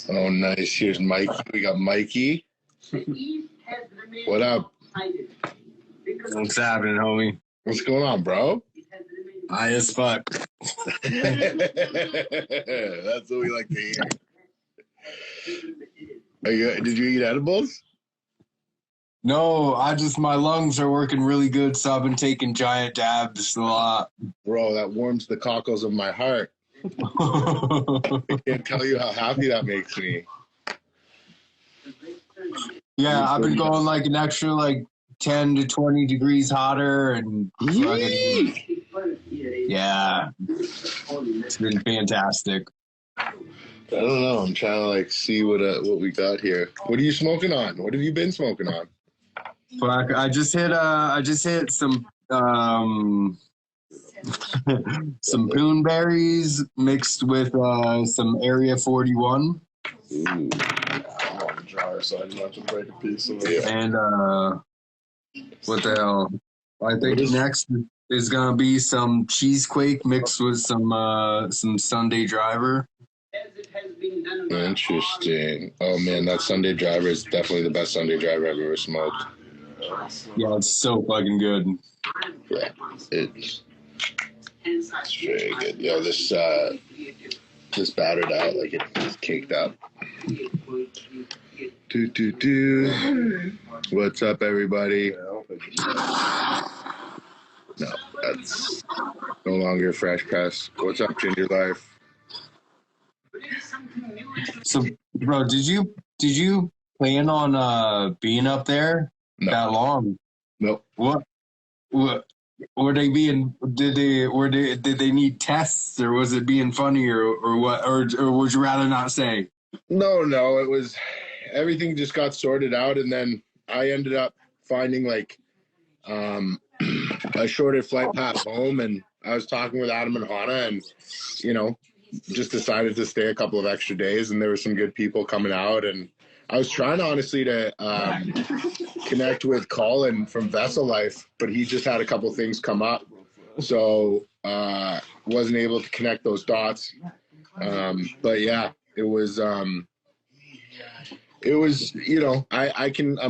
Oh, nice. Here's Mike. We got Mikey. What up? What's happening, homie? What's going on, bro? High as fuck. That's what we like to hear. Did you eat edibles? No, my lungs are working really good, so I've been taking giant dabs a lot. Bro, that warms the cockles of my heart. I can't tell you how happy that makes me. Yeah, I've been going like an extra 10 to 20 degrees hotter and fucking, yeah, it's been fantastic. I don't know. I'm trying to see what we got here. What are you smoking on? What have you been smoking on? Fuck, I just hit some some poonberries mixed with some Area 41. Ooh. I'm on the jar, so I didn't have to break a piece of it. And what the hell? I think next is gonna be some cheesequake mixed with some Sunday Driver. Interesting. Oh man, that Sunday Driver is definitely the best Sunday Driver I've ever smoked. Yeah, it's so fucking good. Yeah, it's very good. Yo, this battered out like it's caked up. What's up, everybody? No, that's no longer Fresh Press. What's up, Ginger Life? So, bro, did you plan on being up there that long? Nope. What were they being? Did they need tests, or was it being funny, or what? Or would you rather not say? No, it was everything just got sorted out, and then I ended up finding a shorter flight path home, and I was talking with Adam and Hannah, and just decided to stay a couple of extra days, and there were some good people coming out, and I was trying honestly to connect with Colin from Vessel Life, but he just had a couple things come up, so wasn't able to connect those dots. But yeah, it was I'm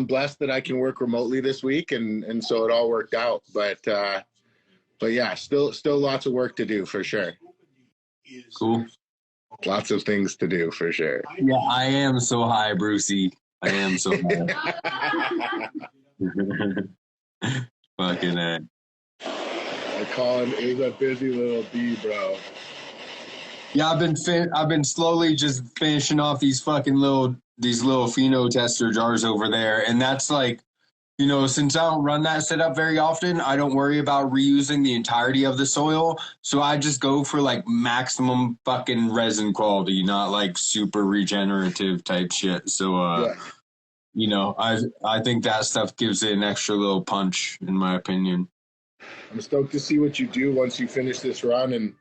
blessed that I can work remotely this week, and so it all worked out. But yeah, still lots of work to do for sure. Cool. Lots of things to do for sure. Yeah, I am so high, Brucey. I am so high. Fucking A. I call him. He's a busy little bee, bro. Yeah, I've been slowly just finishing off these little pheno tester jars over there, and that's since I don't run that setup very often, I don't worry about reusing the entirety of the soil. So I just go for maximum fucking resin quality, not super regenerative type shit. So, I think that stuff gives it an extra little punch, in my opinion. I'm stoked to see what you do once you finish this run and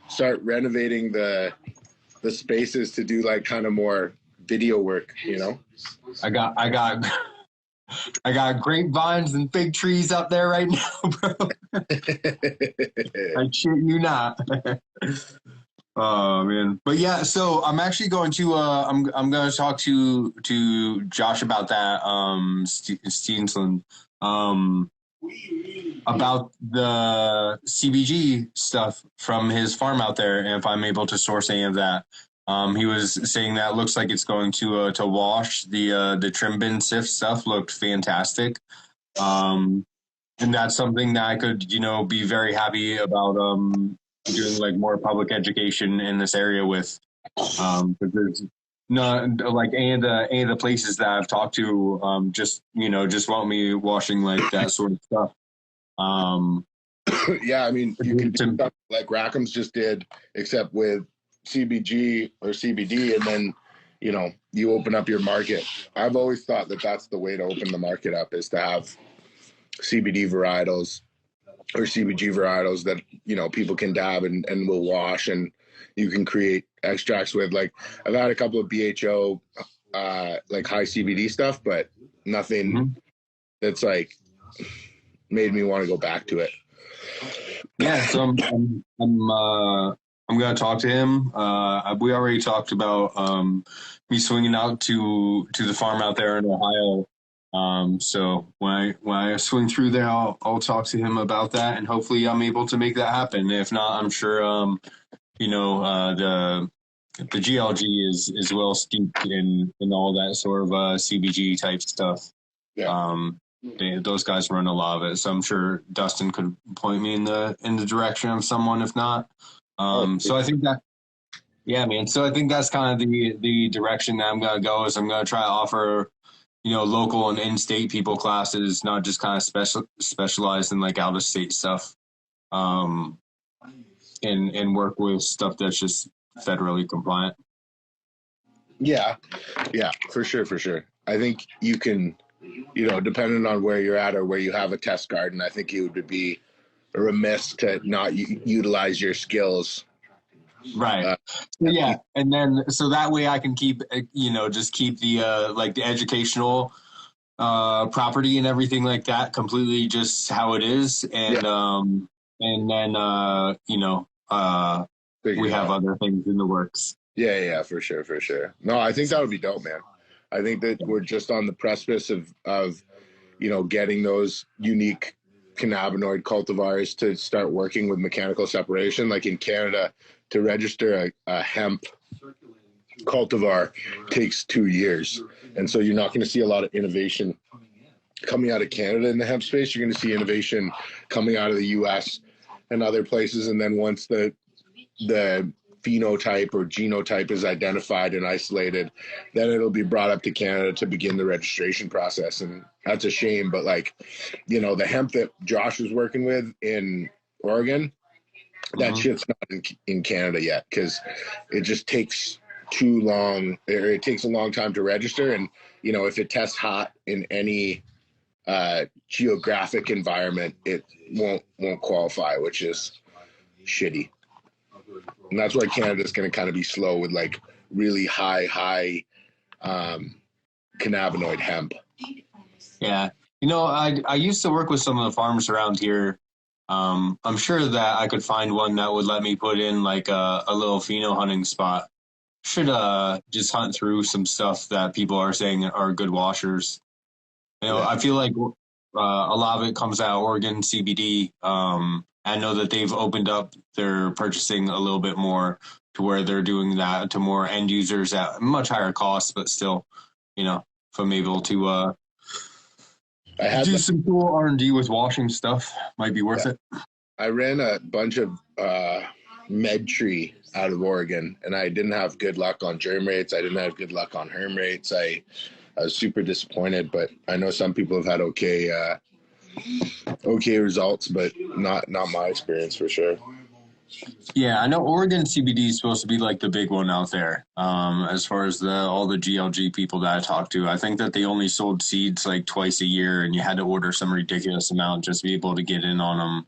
start renovating the spaces to do kind of more video work, I got grapevines and fig trees up there right now, bro. I shit you not. Oh man, but yeah. So I'm actually going to I'm going to talk to Josh about that Steensland about the CBG stuff from his farm out there, and if I'm able to source any of that. He was saying that it looks like it's going to wash. The trim bin sift stuff looked fantastic. And that's something that I could, be very happy about doing more public education in this area with. Because there's not any of the places that I've talked to just want me washing that sort of stuff. Yeah, I mean, you can do stuff like Rackham's just did, except with CBG or CBD, and then you open up your market. I've always thought that that's the way to open the market up, is to have CBD varietals or CBG varietals that people can dab and will wash, and you can create extracts with. I've had a couple of BHO high CBD stuff, but nothing that's made me want to go back to it. Yeah, so I'm gonna talk to him. We already talked about me swinging out to the farm out there in Ohio. So when I swing through there, I'll talk to him about that, and hopefully I'm able to make that happen. If not, I'm sure the GLG is well steeped in all that sort of CBG type stuff. Yeah. Those guys run a lot of it, so I'm sure Dustin could point me in the direction of someone. If not, so I think that, yeah, man. So I think that's kind of the direction that I'm gonna go. Is I'm gonna try to offer, local and in-state people classes, not just kind of specialized in like out-of-state stuff, and work with stuff that's just federally compliant. Yeah, for sure. I think you can, depending on where you're at or where you have a test garden, I think it would be remiss to not utilize your skills. Right. Yeah, and then so that way I can keep, just keep the like the educational property and everything like that completely just how it is, and then we have other things in the works. Yeah, for sure. No, I think that would be dope, man. I think that we're just on the precipice of getting those unique cannabinoid cultivars to start working with mechanical separation. Like in Canada, to register a hemp cultivar takes 2 years. And so you're not going to see a lot of innovation coming out of Canada in the hemp space. You're going to see innovation coming out of the US and other places. And then once the phenotype or genotype is identified and isolated, then it'll be brought up to Canada to begin the registration process. And that's a shame, but the hemp that Josh was working with in Oregon, that shit's not in Canada yet, because it just takes too long, or it takes a long time to register. And if it tests hot in any geographic environment, it won't qualify, which is shitty. And that's why Canada's going to kind of be slow with like really high cannabinoid hemp. Yeah. I used to work with some of the farms around here. I'm sure that I could find one that would let me put in like a little pheno hunting spot. Should just hunt through some stuff that people are saying are good washers. I feel like a lot of it comes out of Oregon CBD. I know that they've opened up their purchasing a little bit more to where they're doing that to more end users at much higher costs, but still, if I'm able to do some cool R&D with washing stuff, might be worth it. I ran a bunch of MedTree out of Oregon, and I didn't have good luck on germ rates. I didn't have good luck on herm rates. I was super disappointed, but I know some people have had okay results, but not my experience for sure. Yeah, I know Oregon CBD is supposed to be like the big one out there. As far as all the GLG people that I talked to, I think that they only sold seeds like twice a year, and you had to order some ridiculous amount just to be able to get in on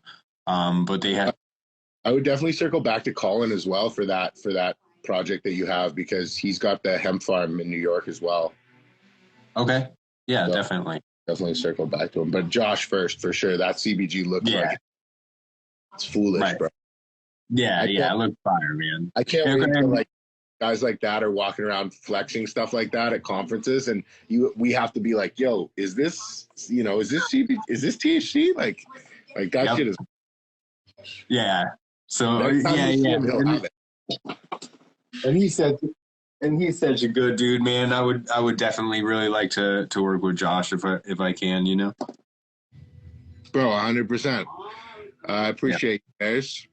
them. But they had. I would definitely circle back to Colin as well for that project that you have, because he's got the hemp farm in New York as well. Okay. Yeah, so definitely circle back to him. But Josh first, for sure. That CBG looks like it's foolish, right. Bro. Yeah, it looks fire, man. I can't wait till like guys like that are walking around flexing stuff like that at conferences, and we have to be like, yo, is this CBG? Is this THC? Like that shit is. Yeah. So And he said you're good, dude, man. I would definitely really like to work with Josh if I can, Bro, 100%. I appreciate you guys.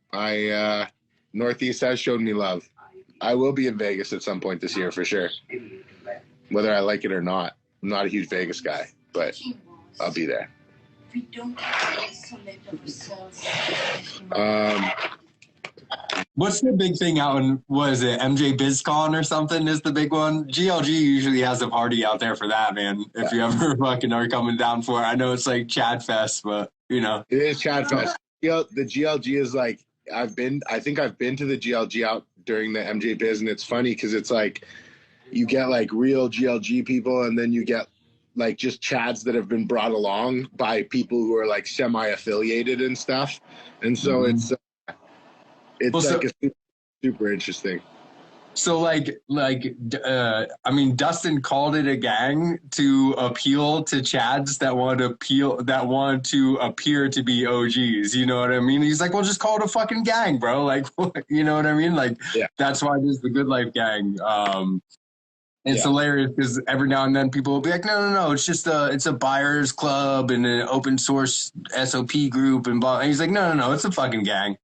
Northeast has showed me love. I will be in Vegas at some point this year for sure, whether I like it or not. I'm not a huge Vegas guy, but I'll be there. What's the big thing out in, what is it, MJ BizCon or something is the big one? GLG usually has a party out there for that, man, if you ever fucking are coming down for it. I know it's like Chad Fest, but, It is Chad Fest. The GLG is like, I think I've been to the GLG out during the MJ Biz, and it's funny because it's like you get like real GLG people, and then you get like just Chads that have been brought along by people who are like semi-affiliated and stuff. And so it's like a Super interesting. So I mean, Dustin called it a gang to appeal to Chads that want to appear to be OGs. You know what I mean? He's like, well, just call it a fucking gang, bro. Like, you know what I mean? Like, Yeah. that's why there's the Good Life Gang. It's Yeah. hilarious because every now and then people will be like, no, it's just it's a buyers club and an open source SOP group and blah. And he's like, no, it's a fucking gang.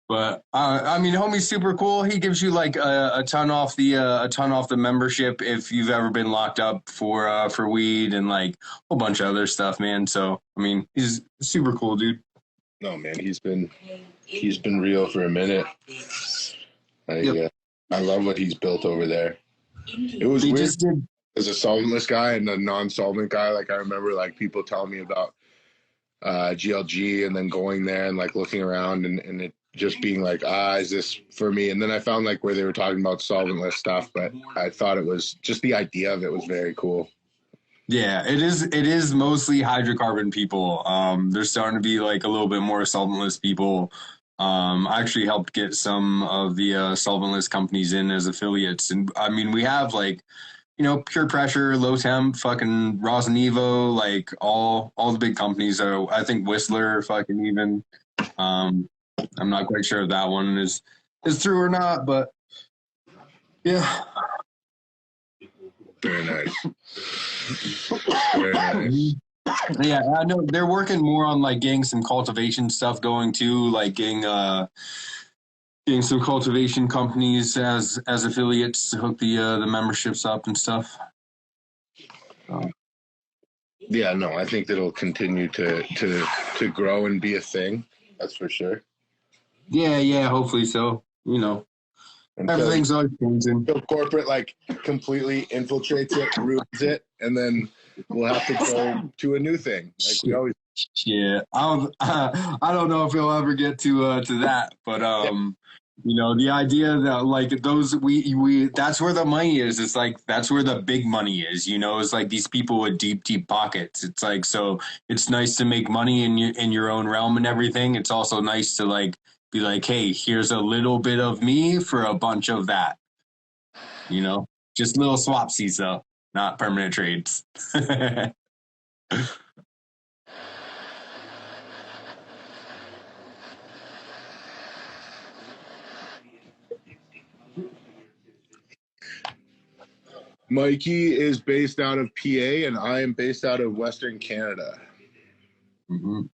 But I mean, homie's super cool. He gives you like a ton off the membership if you've ever been locked up for weed and like a whole bunch of other stuff, man. So I mean, he's super cool, dude. No, man, he's been real for a minute. I love what he's built over there. It was weird as a solventless guy and a non-solvent guy. Like I remember like people telling me about GLG and then going there and like looking around and it just being like, is this for me? And then I found like where they were talking about solventless stuff, but I thought it was just the idea of it was very cool. Yeah, it is mostly hydrocarbon people. There's starting to be like a little bit more solventless people. I actually helped get some of the solventless companies in as affiliates. And I mean, we have like, Pure Pressure, Low Temp, fucking Rosin Evo, like all the big companies. I think Whistler fucking even. I'm not quite sure if that one is true or not, but yeah. Very nice. Very nice. Yeah, I know they're working more on like getting some cultivation stuff going too, like getting some cultivation companies as affiliates to hook the memberships up and stuff. Yeah, no, I think that'll continue to grow and be a thing. That's for sure. Yeah, hopefully so. Everything's always changing. So corporate like completely infiltrates it, ruins it, and then we'll have to go to a new thing. Like we always. Yeah, I don't know if we'll ever get to that, but the idea that like those we that's where the money is. It's like that's where the big money is. It's like these people with deep pockets. It's like so it's nice to make money in your own realm and everything. It's also nice to like be like, hey, here's a little bit of me for a bunch of that. Just little swapsies though, not permanent trades. Mikey is based out of PA and I am based out of Western Canada. You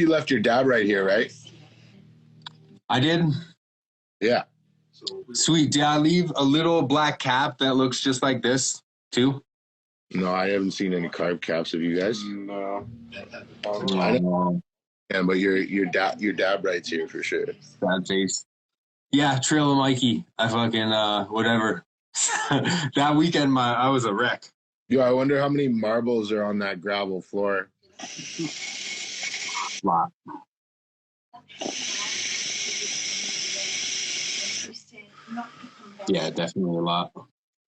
left your dab right here, right? I did. Yeah. Sweet. Did I leave a little black cap that looks just like this too? No, I haven't seen any carb caps of you guys. No. I know. Yeah, but your dab right's here for sure. Bad face. Yeah, Trail of Mikey. I fucking whatever. That weekend I was a wreck. Yo, I wonder how many marbles are on that gravel floor. Lot. Yeah, definitely a lot.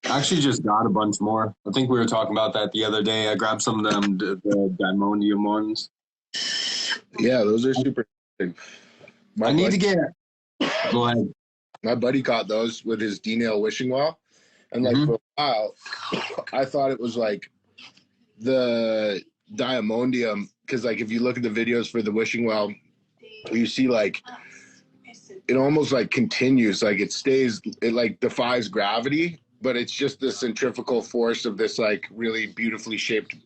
I actually just got a bunch more. I think we were talking about that the other day. I grabbed some of them, the Dimonium ones. Yeah, those are super big. I need to get... Go ahead. My buddy caught those with his D-nail wishing well. And like for a while, I thought it was like the Diamondium. Because like if you look at the videos for the wishing well, you see like it almost like continues. Like it like defies gravity. But it's just the centrifugal force of this like really beautifully shaped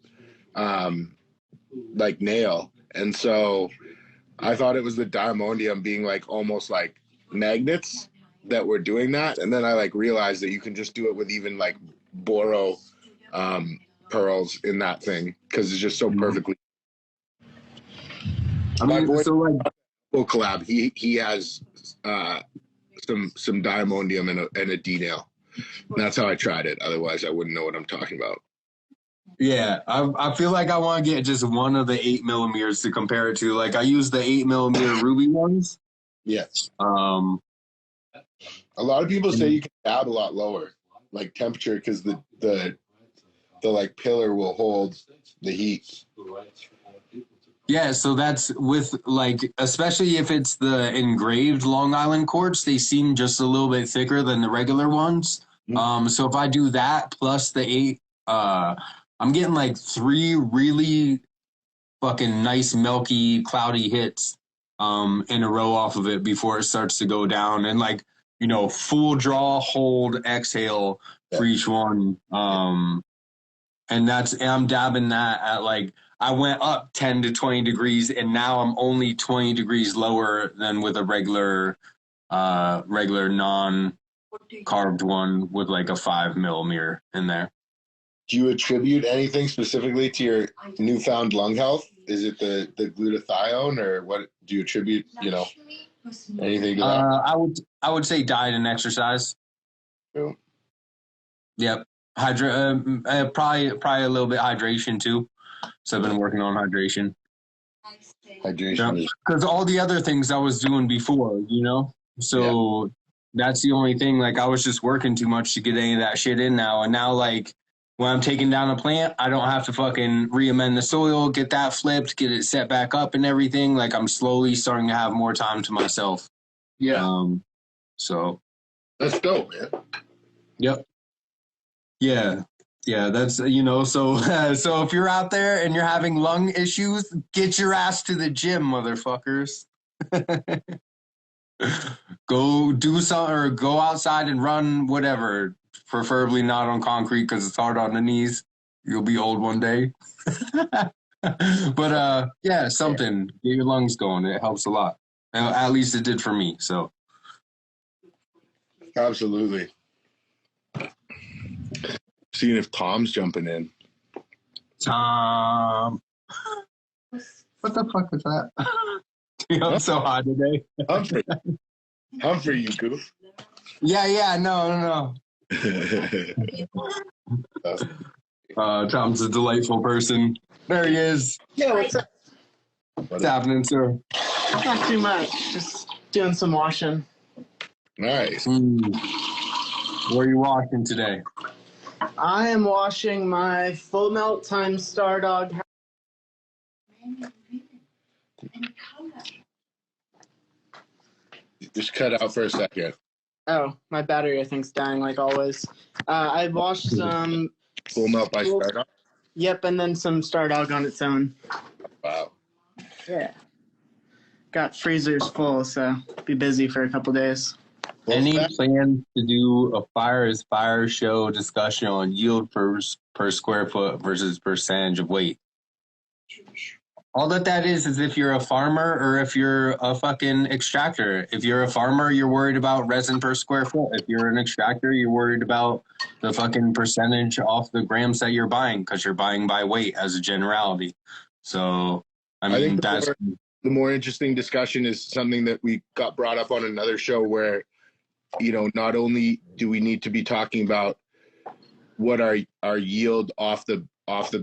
like nail. And so I thought it was the Diamondium being like almost like magnets that were doing that. And then I like realized that you can just do it with even like Boro pearls in that thing because it's just so perfectly. I mean, so like collab, he has some Diamondium and a D-nail. That's how I tried it. Otherwise, I wouldn't know what I'm talking about. Yeah, I feel like I want to get just one of the 8mm to compare it to. Like I use the 8mm ruby ones. Yes. A lot of people say you can dab a lot lower, like temperature, because the the like pillar will hold the heat. Yeah, so that's with like, especially if it's the engraved Long Island quartz, they seem just a little bit thicker than the regular ones. So if I do that plus the 8, I'm getting like 3 really fucking nice, milky, cloudy hits in a row off of it before it starts to go down. And like, full draw, hold, exhale for each one. And I'm dabbing that at like, I went up 10 to 20 degrees and now I'm only 20 degrees lower than with a regular non-carved one with like a 5 mil mirror in there. Do you attribute anything specifically to your newfound lung health? Is it the glutathione, or what do you attribute, anything to that? I would say diet and exercise. Cool. Yep. Probably a little bit hydration too. So I've been working on hydration. Hydration. Because all the other things I was doing before, So that's the only thing. Like I was just working too much to get any of that shit in now. And now like when I'm taking down a plant, I don't have to fucking re-amend the soil, get that flipped, get it set back up and everything. Like I'm slowly starting to have more time to myself. Yeah. So that's dope, man. Yep. Yeah. Yeah, that's, so so if you're out there and you're having lung issues, get your ass to the gym, motherfuckers. Go do something or go outside and run, whatever. Preferably not on concrete because it's hard on the knees. You'll be old one day. But yeah, something. Get your lungs going. It helps a lot. At least it did for me. So absolutely. Seeing if Tom's jumping in. Tom. What the fuck is that? I'm so hot today. Humphrey, you goof. Yeah, no. Tom's a delightful person. There he is. Yeah, what's up? What's happening, sir? Not too much. Just doing some washing. Nice. Where are you washing today? I am washing my Full Melt times Stardog. Just cut out for a second. Oh, my battery I think's dying like always. I washed some Full Melt by Stardog. Yep, and then some Stardog on its own. Wow. Yeah. Got freezers full, so be busy for a couple days. Any plans to do a fire is fire show discussion on yield per square foot versus percentage of weight? All that is if you're a farmer or if you're a fucking extractor. If you're a farmer, you're worried about resin per square foot. If you're an extractor, you're worried about the fucking percentage off the grams that you're buying because you're buying by weight as a generality. So, I mean, that's... The more interesting discussion is something that we got brought up on another show where, not only do we need to be talking about what our yield off the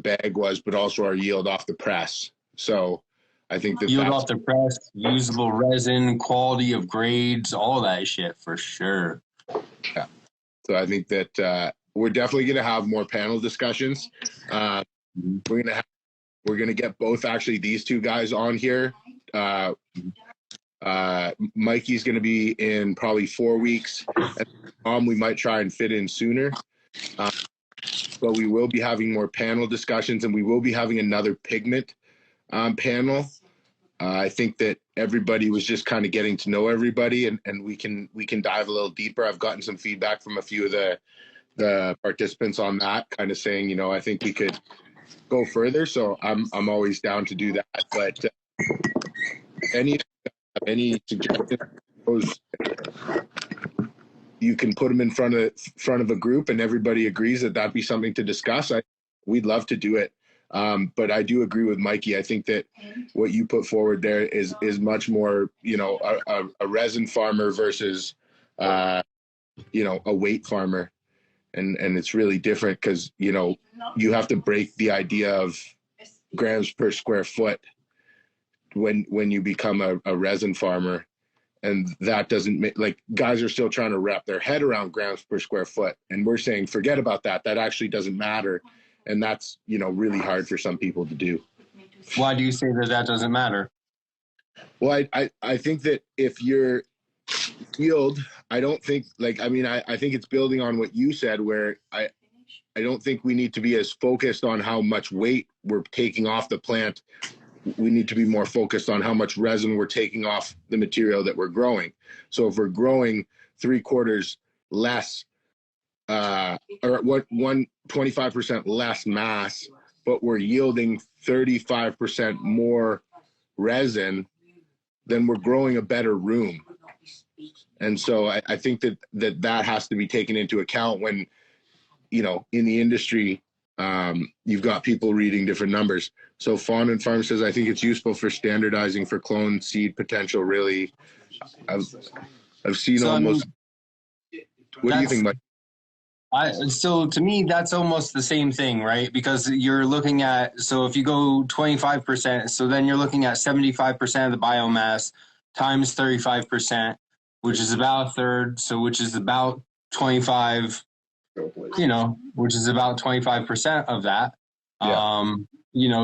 bag was, but also our yield off the press. So I think that yield off the press, usable resin, quality of grades, all that shit for sure. Yeah. So I think that we're definitely going to have more panel discussions. We're going to get both actually these two guys on here. Mikey's going to be in probably 4 weeks. And we might try and fit in sooner. But we will be having more panel discussions, and we will be having another pigment panel. I think that everybody was just kind of getting to know everybody, and we can dive a little deeper. I've gotten some feedback from a few of the participants on that, kind of saying, I think we could go further. So I'm always down to do that. But any suggestions, you can put them in front of a group, and everybody agrees that that'd be something to discuss. We'd love to do it. But I do agree with Mikey. I think that what you put forward there is much more, a resin farmer versus, a weight farmer. And it's really different because, you have to break the idea of grams per square foot when you become a resin farmer. And that doesn't make, like, guys are still trying to wrap their head around grams per square foot. And we're saying, forget about that. That actually doesn't matter. And that's, really hard for some people to do. Why do you say that doesn't matter? Well, I think that if you're yield, I don't think I think it's building on what you said, where I don't think we need to be as focused on how much weight we're taking off the plant. We need to be more focused on how much resin we're taking off the material that we're growing. So if we're growing 3/4 less, or what 25% less mass, but we're yielding 35% more resin, then we're growing a better room. And so I think that has to be taken into account when, in the industry, you've got people reading different numbers. So Fawn and Farm says, I think it's useful for standardizing for clone seed potential. Really, I've seen So, almost. What do you think, Mike? So to me, that's almost the same thing, right? Because you're looking at, so if you go 25%, so then you're looking at 75% of the biomass times 35%, which is about a third. So which is about 25, which is about 25% of that. Yeah.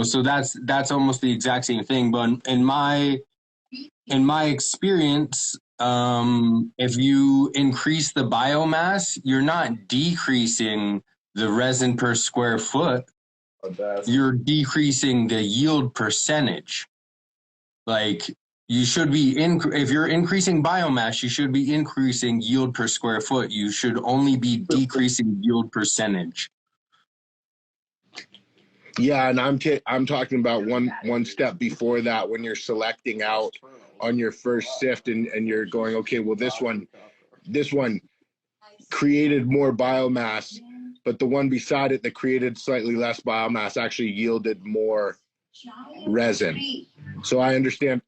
So that's almost the exact same thing. But in my experience, if you increase the biomass, you're not decreasing the resin per square foot. You're decreasing the yield percentage. Like you should be if you're increasing biomass, you should be increasing yield per square foot. You should only be decreasing yield percentage. Yeah, and I'm talking about one step before that, when you're selecting out on your first sift and you're going, okay, well this one created more biomass, but the one beside it that created slightly less biomass actually yielded more resin. So I understand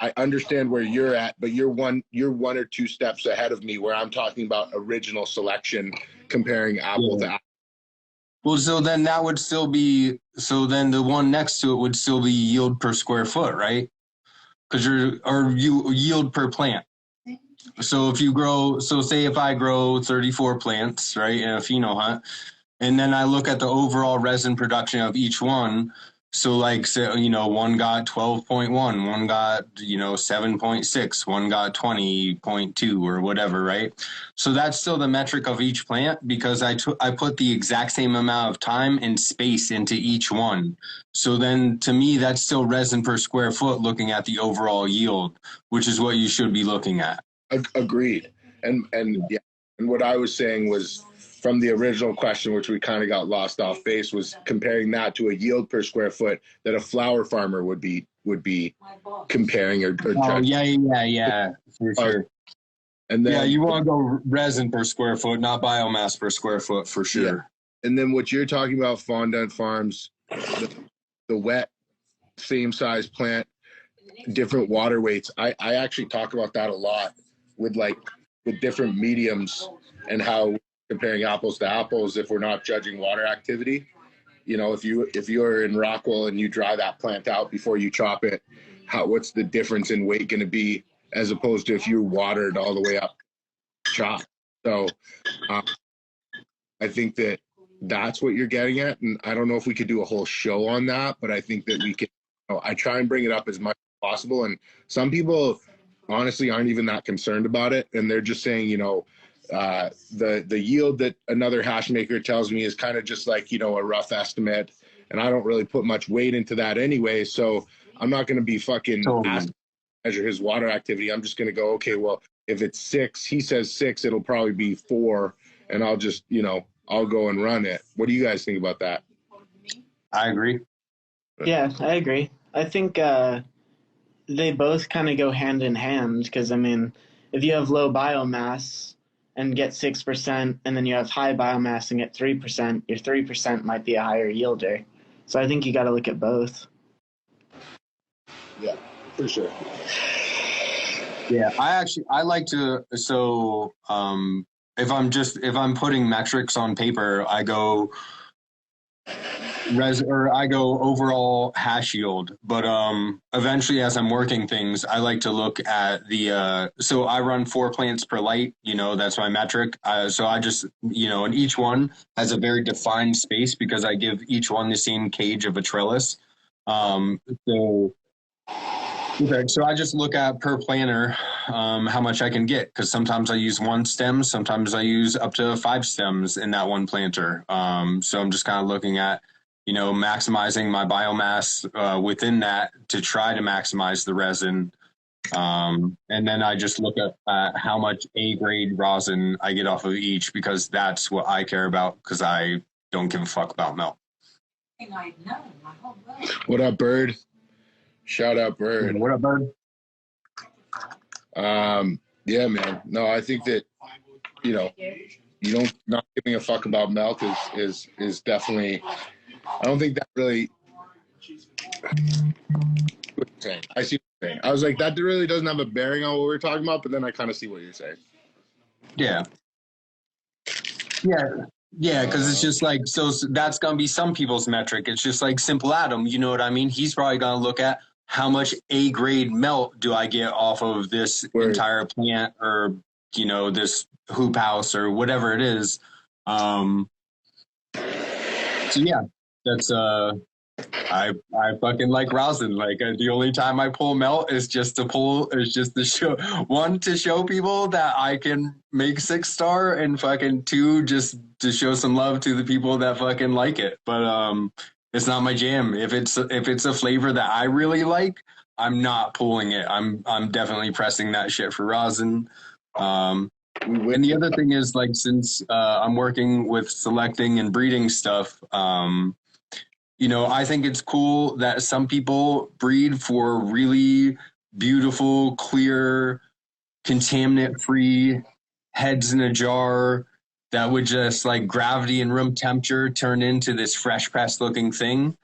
where you're at, but you're one or two steps ahead of me, where I'm talking about original selection, comparing apple to apple. Well, so then that would still be, so then the one next to it would still be yield per square foot, right? Because you yield per plant. So if you grow, so say if I grow 34 plants, right, in a pheno hunt, and then I look at the overall resin production of each one. So like, one got 12.1, one got, 7.6, one got 20.2 or whatever, right? So that's still the metric of each plant, because I put the exact same amount of time and space into each one. So then to me, that's still resin per square foot, looking at the overall yield, which is what you should be looking at. Agreed. And what I was saying was, from the original question, which we kind of got lost off base, was comparing that to a yield per square foot that a flower farmer would be comparing or yeah, for sure. And then you want to go resin per square foot, not biomass per square foot, for sure. Yeah. And then what you're talking about, Fondant Farms, the wet, same size plant, different water weights. I actually talk about that a lot with different mediums, and how comparing apples to apples, if we're not judging water activity. If you're in Rockwell and you dry that plant out before you chop it, what's the difference in weight going to be, as opposed to if you watered all the way up chop. So I think that's what you're getting at, and I don't know if we could do a whole show on that, but I think that we can. I try and bring it up as much as possible, and some people honestly aren't even that concerned about it, and they're just saying, the yield that another Hashmaker tells me is kind of just like, a rough estimate, and I don't really put much weight into that anyway, so I'm not going to be fucking asked to measure his water activity. I'm just going to go, okay, well, if it's 6, he says 6, it'll probably be 4, and I'll just, I'll go and run it. What do you guys think about that? I agree. Yeah, I agree. I think they both kind of go hand in hand, because, if you have low biomass and get 6%, and then you have high biomass and get 3%, your 3% might be a higher yielder. So I think you got to look at both. Yeah, for sure. Yeah, I like to, so if I'm putting metrics on paper, I go, I go overall hash yield, but eventually as I'm working things, I like to look at the so I run 4 plants per light, that's my metric. So I just, and each one has a very defined space because I give each one the same cage of a trellis. So okay, so I just look at per planter how much I can get, because sometimes I use 1 stem, sometimes I use up to 5 stems in that one planter. So I'm just kind of looking at, maximizing my biomass within that to try to maximize the resin. And then I just look at how much A grade rosin I get off of each, because that's what I care about, because I don't give a fuck about melt. What up, Bird? Shout out, Bird. What up, Bird? Yeah, man. No, I think that, not giving a fuck about milk is definitely, I don't think that really, what you're saying. I see what you're saying. I was like, that really doesn't have a bearing on what we're talking about, but then I kind of see what you're saying. Yeah. Yeah, because it's just like, so that's going to be some people's metric. It's just like Simple Adam, you know what I mean? He's probably going to look at how much A grade melt do I get off of this entire plant, or, this hoop house or whatever it is. So yeah, that's, I fucking like rosin. Like the only time I pull melt is just to show people that I can make 6-star, and fucking 2, just to show some love to the people that fucking like it. But it's not my jam. If it's a flavor that I really like, I'm not pulling it. I'm definitely pressing that shit for rosin. And the other thing is, like, since I'm working with selecting and breeding stuff, I think it's cool that some people breed for really beautiful, clear, contaminant-free heads in a jar that would just, like, gravity and room temperature turn into this fresh press looking thing.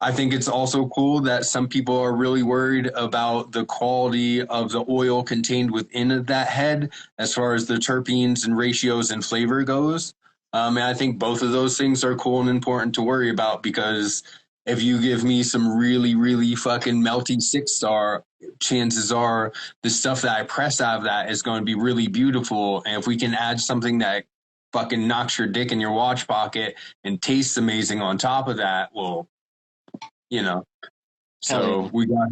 I think it's also cool that some people are really worried about the quality of the oil contained within that head as far as the terpenes and ratios and flavor goes. And I think both of those things are cool and important to worry about, because if you give me some really, really fucking melty 6-star, chances are the stuff that I press out of that is going to be really beautiful. And if we can add something that fucking knocks your dick in your watch pocket and tastes amazing on top of that, well, so we got.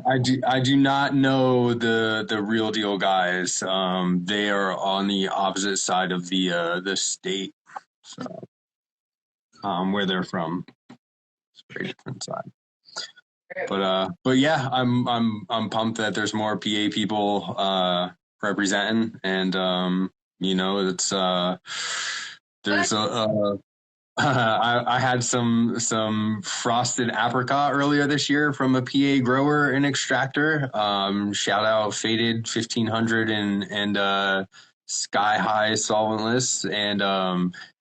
I do not know the real deal guys. They are on the opposite side of the state, so where they're from, it's a very different side. But yeah, I'm pumped that there's more PA people representing, and it's there's I had some frosted apricot earlier this year from a PA grower and extractor. Shout out Faded 1500 and Sky High Solventless, and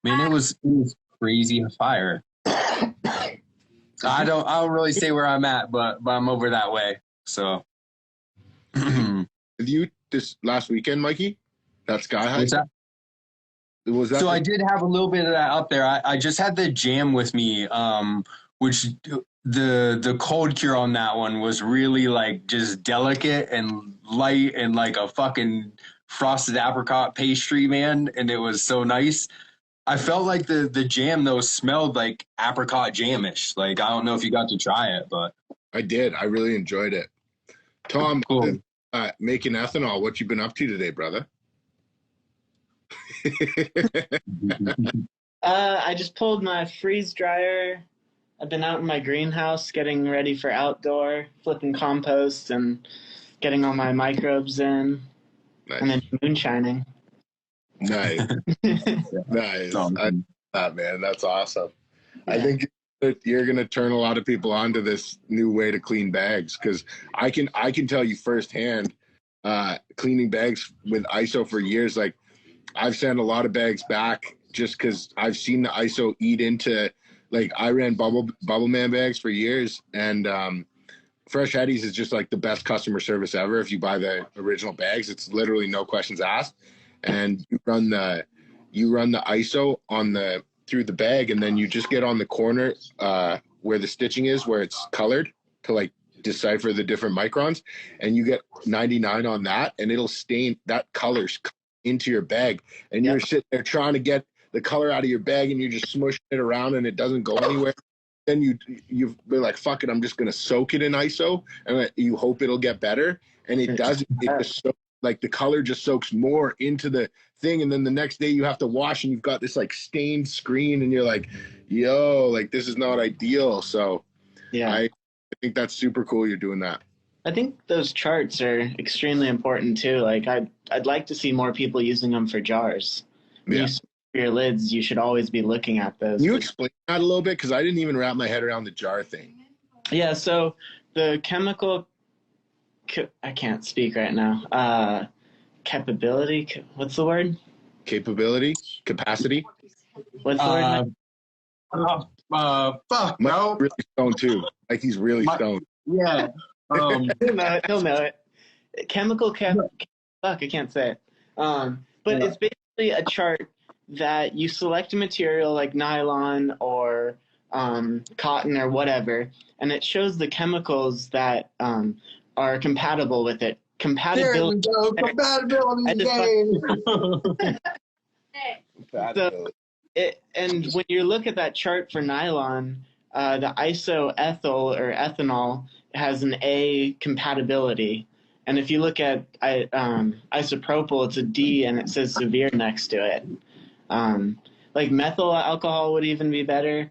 man, it was crazy fire. I don't really say where I'm at, but I'm over that way. So, Did you this last weekend, Mikey? That Sky High. What's that? Was that so I did have a little bit of that up there. I just had the jam with me, which the cold cure on that one was really like just delicate and light and like a fucking frosted apricot pastry, man. And it was so nice. I felt like the jam though smelled like apricot jamish. Like, I don't know if you got to try it, but I did. I really enjoyed it. Tom, cool. Making ethanol. What you been up to today, brother? I just pulled my freeze dryer. I've been out in my greenhouse getting ready for outdoor, flipping compost and getting all my microbes in. Nice. And then moonshining. Nice. Nice. Man, that's awesome. Yeah. I think that you're going to turn a lot of people onto this new way to clean bags, because I can tell you firsthand, cleaning bags with ISO for years, like, I've sent a lot of bags back just because I've seen the ISO eat into, like, I ran Bubble Man bags for years, and Fresh Eddies is just like the best customer service ever. If you buy the original bags, it's literally no questions asked, and you run the ISO on the through the bag, and then you just get on the corner where the stitching is, where it's colored to like decipher the different microns, and you get 99 on that, and it'll stain that colors into your bag, and you're sitting there trying to get the color out of your bag, and you're just smushing it around, and it doesn't go anywhere. Then you've been like, fuck it, I'm just gonna soak it in ISO, and you hope it'll get better, and it doesn't. It just like the color just soaks more into the thing, and then the next day you have to wash, and you've got this like stained screen, and you're like, yo, like this is not ideal. So Yeah. I think that's super cool you're doing that. I think those charts are extremely important too. Like I'd like to see more people using them for jars. When you store your lids, you should always be looking at those. Can you explain that a little bit? Because I didn't even wrap my head around the jar thing. Yeah, so the chemical, I can't speak right now. Capability, what's the word? Capability? Capacity? What's the word? Fuck, no. Really stoned too. Like he's really stoned. Yeah. He'll know it. Chemical fuck, I can't say it. But it's basically a chart that you select a material like nylon or cotton or whatever, and it shows the chemicals that are compatible with it. Compatibility. There we go. Compatibility game. Compatibility. And when you look at that chart for nylon, the isoethyl or ethanol has an A compatibility. And if you look at isopropyl, it's a D and it says severe next to it. Like methyl alcohol would even be better.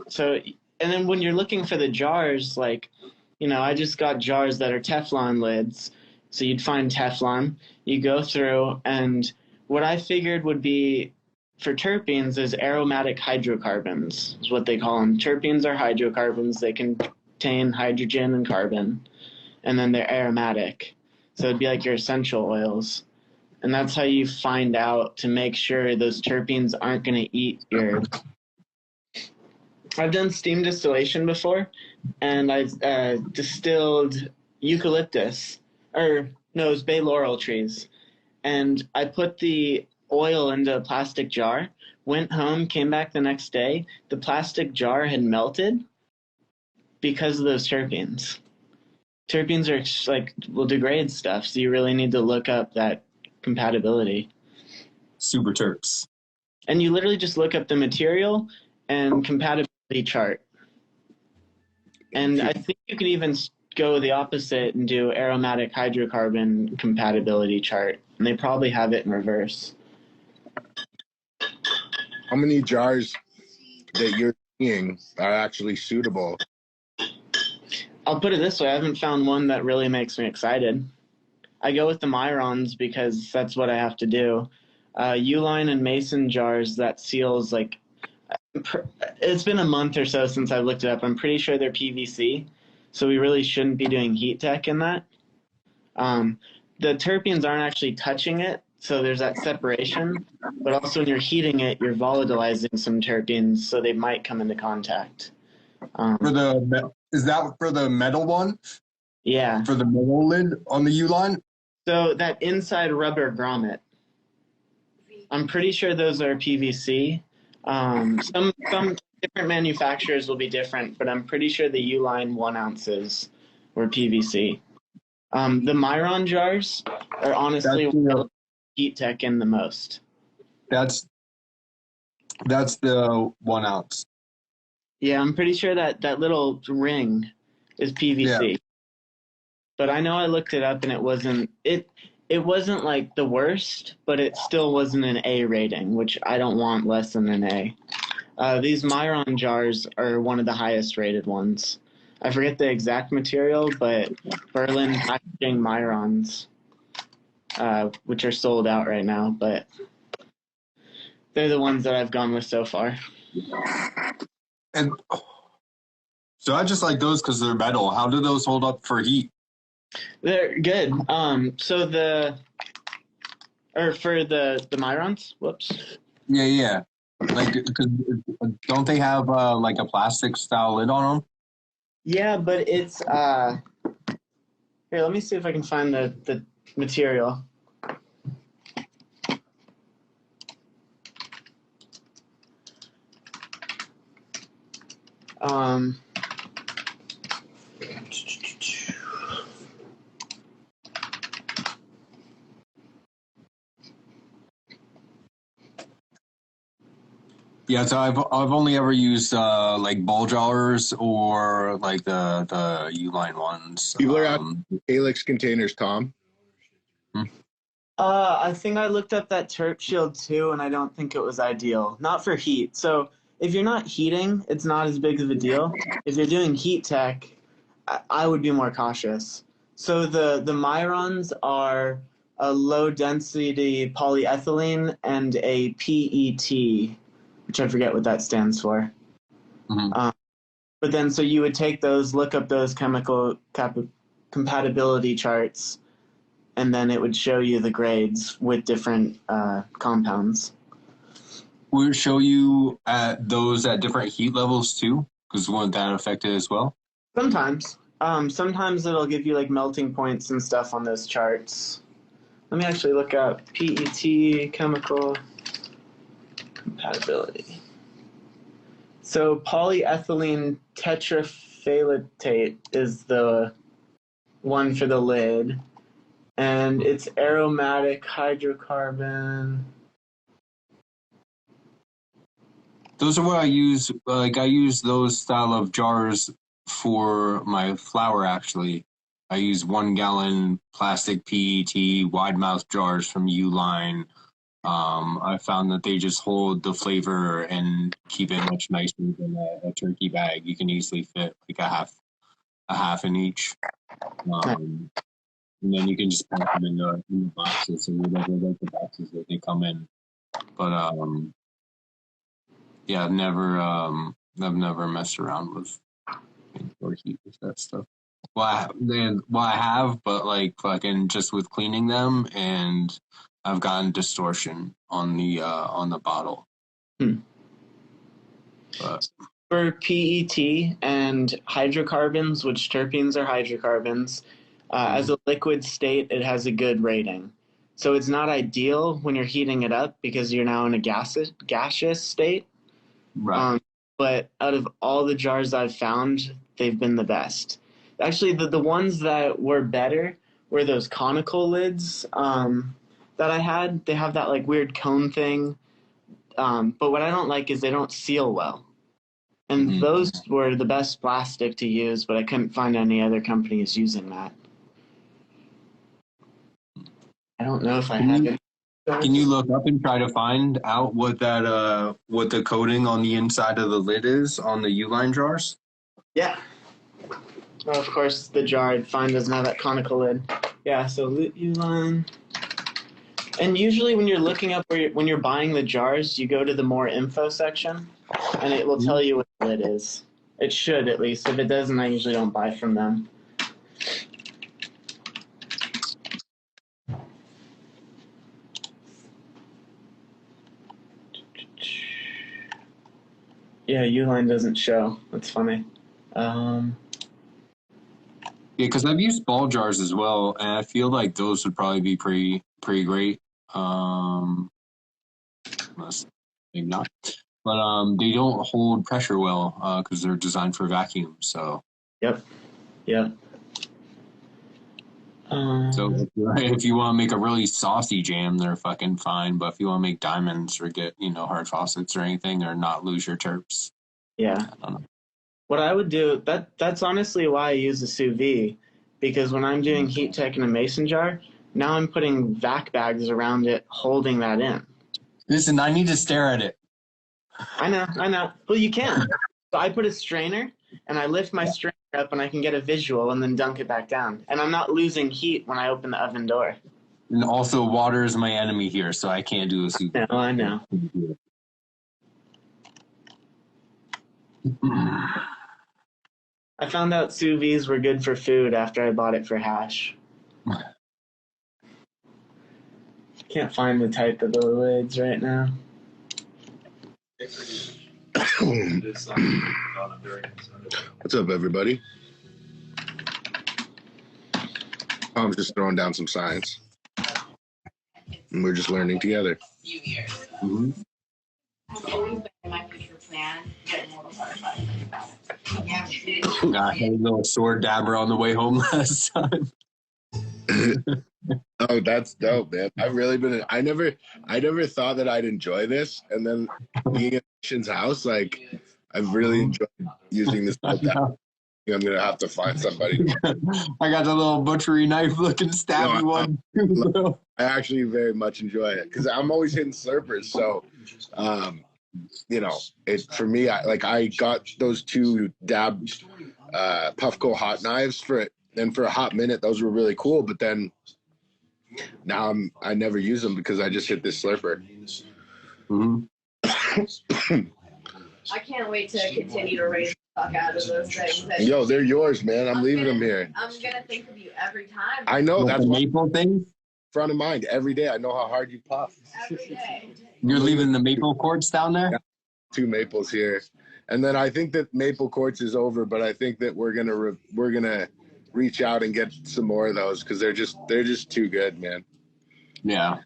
So, and then when you're looking for the jars, like, you know, I just got jars that are Teflon lids. So you'd find Teflon, you go through, and what I figured would be for terpenes is aromatic hydrocarbons, is what they call them. Terpenes are hydrocarbons. They contain hydrogen and carbon, and then they're aromatic. So it'd be like your essential oils. And that's how you find out to make sure those terpenes aren't going to eat your... I've done steam distillation before, and I've distilled eucalyptus, or no, it was bay laurel trees. And I put the oil into a plastic jar, went home, came back the next day. The plastic jar had melted because of those terpenes. Terpenes are like, will degrade stuff, so you really need to look up that compatibility. Super terps. And you literally just look up the material and compatibility chart. And I think you can even go the opposite and do aromatic hydrocarbon compatibility chart. And they probably have it in reverse. How many jars that you're seeing are actually suitable? I'll put it this way. I haven't found one that really makes me excited. I go with the Myrons because that's what I have to do. Uline and Mason jars that seals, like, it's been a month or so since I've looked it up. I'm pretty sure they're PVC, so we really shouldn't be doing heat tech in that. The terpenes aren't actually touching it, so there's that separation. But also when you're heating it, you're volatilizing some terpenes, so they might come into contact. Is that for the metal one? Yeah. For the metal lid on the U-line? So that inside rubber grommet, I'm pretty sure those are PVC. Some different manufacturers will be different, but I'm pretty sure the U-line 1 ounces were PVC. The Myron jars are honestly heat tech in the most. That's the 1 ounce. Yeah, I'm pretty sure that little ring is PVC. Yeah. But I know I looked it up and it wasn't like the worst, but it still wasn't an A rating, which I don't want less than an A. These Myron jars are one of the highest rated ones. I forget the exact material, but Berlin Packaging Myrons, which are sold out right now, but they're the ones that I've gone with so far. And so I just like those because they're metal. How do those hold up for heat? They're good. So the Myrons, whoops. Yeah. Like, cause don't they have like a plastic style lid on them? Yeah, but it's here. Let me see if I can find the material. Um, Yeah, so I've only ever used like ball jars or like the Uline ones. People are asking Calyx containers, Tom. I think I looked up that Turp Shield too, and I don't think it was ideal. Not for heat. So if you're not heating, it's not as big of a deal. If you're doing heat tech, I would be more cautious. So the Myrons are a low density polyethylene and a PET, which I forget what that stands for. Mm-hmm. But then, so you would take those, look up those chemical compatibility charts, and then it would show you the grades with different compounds. Would it show you those at different heat levels too? Because wouldn't that affect it as well? Sometimes. Sometimes it'll give you like melting points and stuff on those charts. Let me actually look up PET chemical compatibility. So polyethylene tetraphthalate is the one for the lid. And it's aromatic hydrocarbon. Those are what I use. Like I use those style of jars for my flour. Actually, I use 1 gallon plastic PET wide mouth jars from Uline. I found that they just hold the flavor and keep it much nicer than a turkey bag. You can easily fit like a half in each. And then you can just pack them in the boxes or whatever like the boxes that they come in. But yeah, I've never messed around with or heat with that stuff. Well, I have, but like fucking just with cleaning them, and I've gotten distortion on the bottle. But for PET and hydrocarbons, which terpenes are hydrocarbons, as a liquid state, it has a good rating. So it's not ideal when you're heating it up because you're now in a gaseous state. right. But out of all the jars I've found, they've been the best. Actually, the ones that were better were those conical lids that I had. They have that like weird cone thing. But what I don't like is they don't seal well. And those were the best plastic to use, but I couldn't find any other companies using that. I don't know if I have it. Can you look up and try to find out what the coating on the inside of the lid is on the Uline jars? Yeah. Well, of course, the jar I'd find doesn't have that conical lid. Yeah, so Uline. And usually when you're looking up when you're buying the jars, you go to the more info section, and it will tell you what the lid is. It should, at least. If it doesn't, I usually don't buy from them. Yeah, Uline doesn't show. That's funny. Yeah, because I've used ball jars as well, and I feel like those would probably be pretty great. Maybe not, but they don't hold pressure well because they're designed for vacuum. So Yep. So if you want to make a really saucy jam, they're fucking fine. But if you want to make diamonds or get hard faucets or anything, or not lose your terps, yeah. I don't know. What I would do, that's honestly why I use a sous vide, because when I'm doing heat tech in a mason jar, now I'm putting vac bags around it, holding that in. Listen, I need to stare at it. I know. Well, you can. So I put a strainer, and I lift my strainer up, and I can get a visual, and then dunk it back down. And I'm not losing heat when I open the oven door. And also, water is my enemy here, so I can't do a sous vide. No, I know. I found out sous vides were good for food after I bought it for hash. Can't find the type of the lids right now. What's up, everybody? I'm just throwing down some science, and we're just learning together. My future plan. I had a little sword dabber on the way home last time. Oh, that's dope, man. I've really been. I never thought that I'd enjoy this, and then being at Shin's house, like I've really enjoyed using this. I'm gonna have to find somebody. I got the little butchery knife looking stabby one too, bro. I actually very much enjoy it because I'm always hitting slurpers. So, you know, it for me. I got those two dab Puffco hot knives for it, and for a hot minute, those were really cool. But then now I never use them because I just hit this slurper. Mm-hmm. I can't wait to continue to raise the fuck out of those things. Yo, they're yours, man. I'm leaving them here. I'm gonna think of you every time. I know that's the maple thing. Front of mind every day. I know how hard you puff. Every day. You're leaving the maple quartz down there. Yeah, 2 maples here, and then I think that maple quartz is over, but I think that we're gonna reach out and get some more of those because they're just too good, man. Yeah.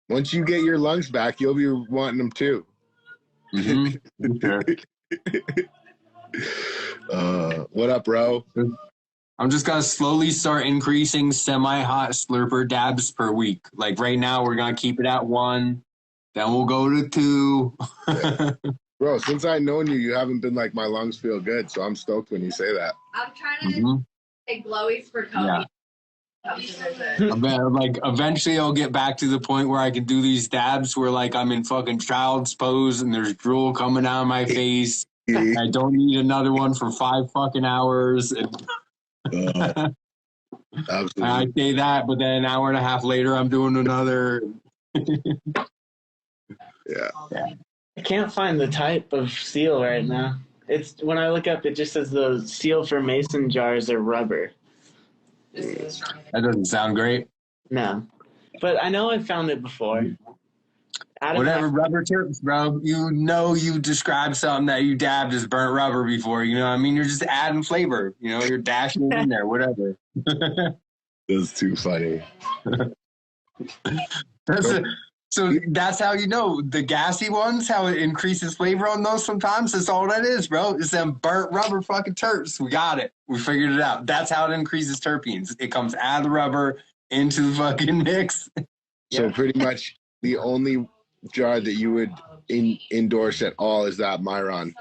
Once you get your lungs back, you'll be wanting them too. Mm-hmm. Sure. What up, bro? I'm just gonna slowly start increasing semi-hot slurper dabs per week. Like right now, we're gonna keep it at 1, then we'll go to 2. Bro, since I've known you, you haven't been like my lungs feel good, so I'm stoked when you say that. I'm trying to take glowies for Kobe. Yeah. Like eventually I'll get back to the point where I can do these dabs where like I'm in fucking child's pose and there's drool coming out of my face. I don't need another one for 5 fucking hours. Absolutely. I say that, but then an hour and a half later I'm doing another. Yeah. I can't find the type of seal right now. It's when I look up, it just says the seal for mason jars are rubber. That doesn't sound great. No, but I know I found it before. Whatever, rubber terps, bro. You know you described something that you dabbed as burnt rubber before. You know what I mean? You're just adding flavor. You know, you're dashing it in there, whatever. That's too funny. So that's how you know the gassy ones, how it increases flavor on those sometimes. That's all that is, bro. It's them burnt rubber fucking terps. We got it. We figured it out. That's how it increases terpenes. It comes out of the rubber into the fucking mix. So pretty much the only jar that you would endorse at all is that Myron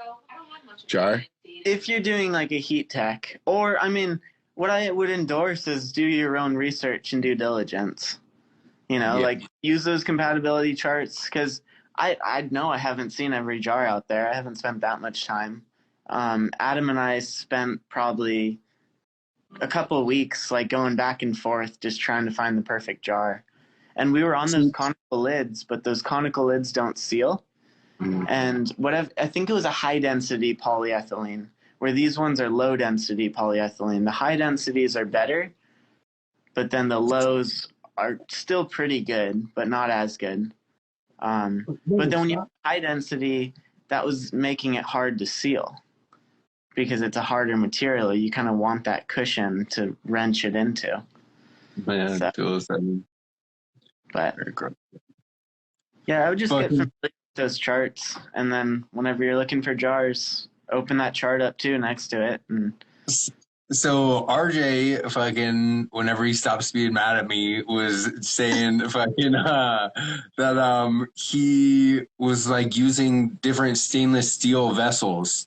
jar? If you're doing like a heat tech, or I mean, what I would endorse is do your own research and due diligence. You know, like use those compatibility charts because I know I haven't seen every jar out there. I haven't spent that much time. Adam and I spent probably a couple of weeks like going back and forth just trying to find the perfect jar. And we were on those conical lids, but those conical lids don't seal. And I think it was a high density polyethylene, where these ones are low density polyethylene. The high densities are better, but then the lows are still pretty good, but not as good. But then when you have high density, that was making it hard to seal because it's a harder material. You kind of want that cushion to wrench it into. Man, but yeah, I would just get familiar with those charts, and then whenever you're looking for jars, open that chart up too next to it. And so RJ fucking whenever he stops being mad at me was saying fucking that he was like using different stainless steel vessels.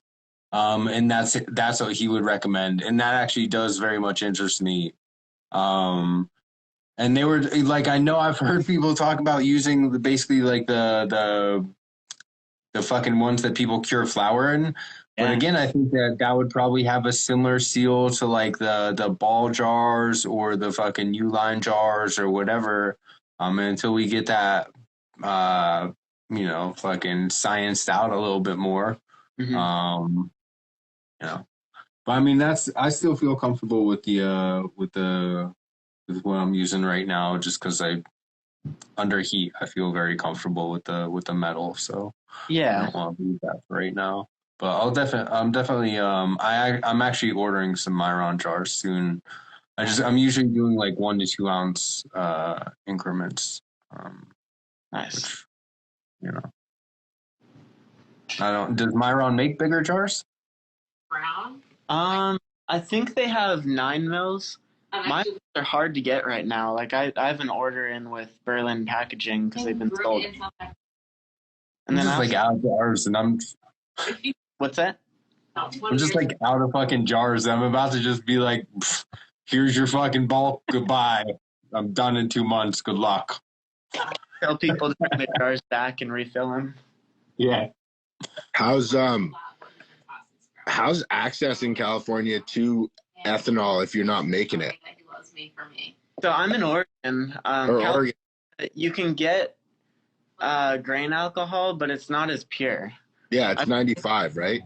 And that's what he would recommend. And that actually does very much interest me. And they were like, I know I've heard people talk about using basically like the fucking ones that people cure flour in. But again, I think that would probably have a similar seal to like the ball jars or the fucking U-line jars or whatever. Until we get that, fucking scienced out a little bit more. Mm-hmm. But I mean, I still feel comfortable with with what I'm using right now, just because under heat, I feel very comfortable with the metal. So yeah, I don't want to leave that for right now. But I'm actually ordering some Myron jars soon. I'm usually doing like 1 to 2 ounce increments. Nice. Which, does Myron make bigger jars? Brown? I think they have 9 mils. Mine are hard to get right now. Like I have an order in with Berlin Packaging because they've been sold. I'm And then just like out of jars, and what's that? I'm just like out of fucking jars. I'm about to just be like, here's your fucking bulk. Goodbye. I'm done in 2 months. Good luck. Tell people to bring the jars back and refill them. Yeah. How's access in California to ethanol if you're not making it? So I'm in Oregon. Or Oregon? You can get grain alcohol, but it's not as pure. Yeah, it's 95, right?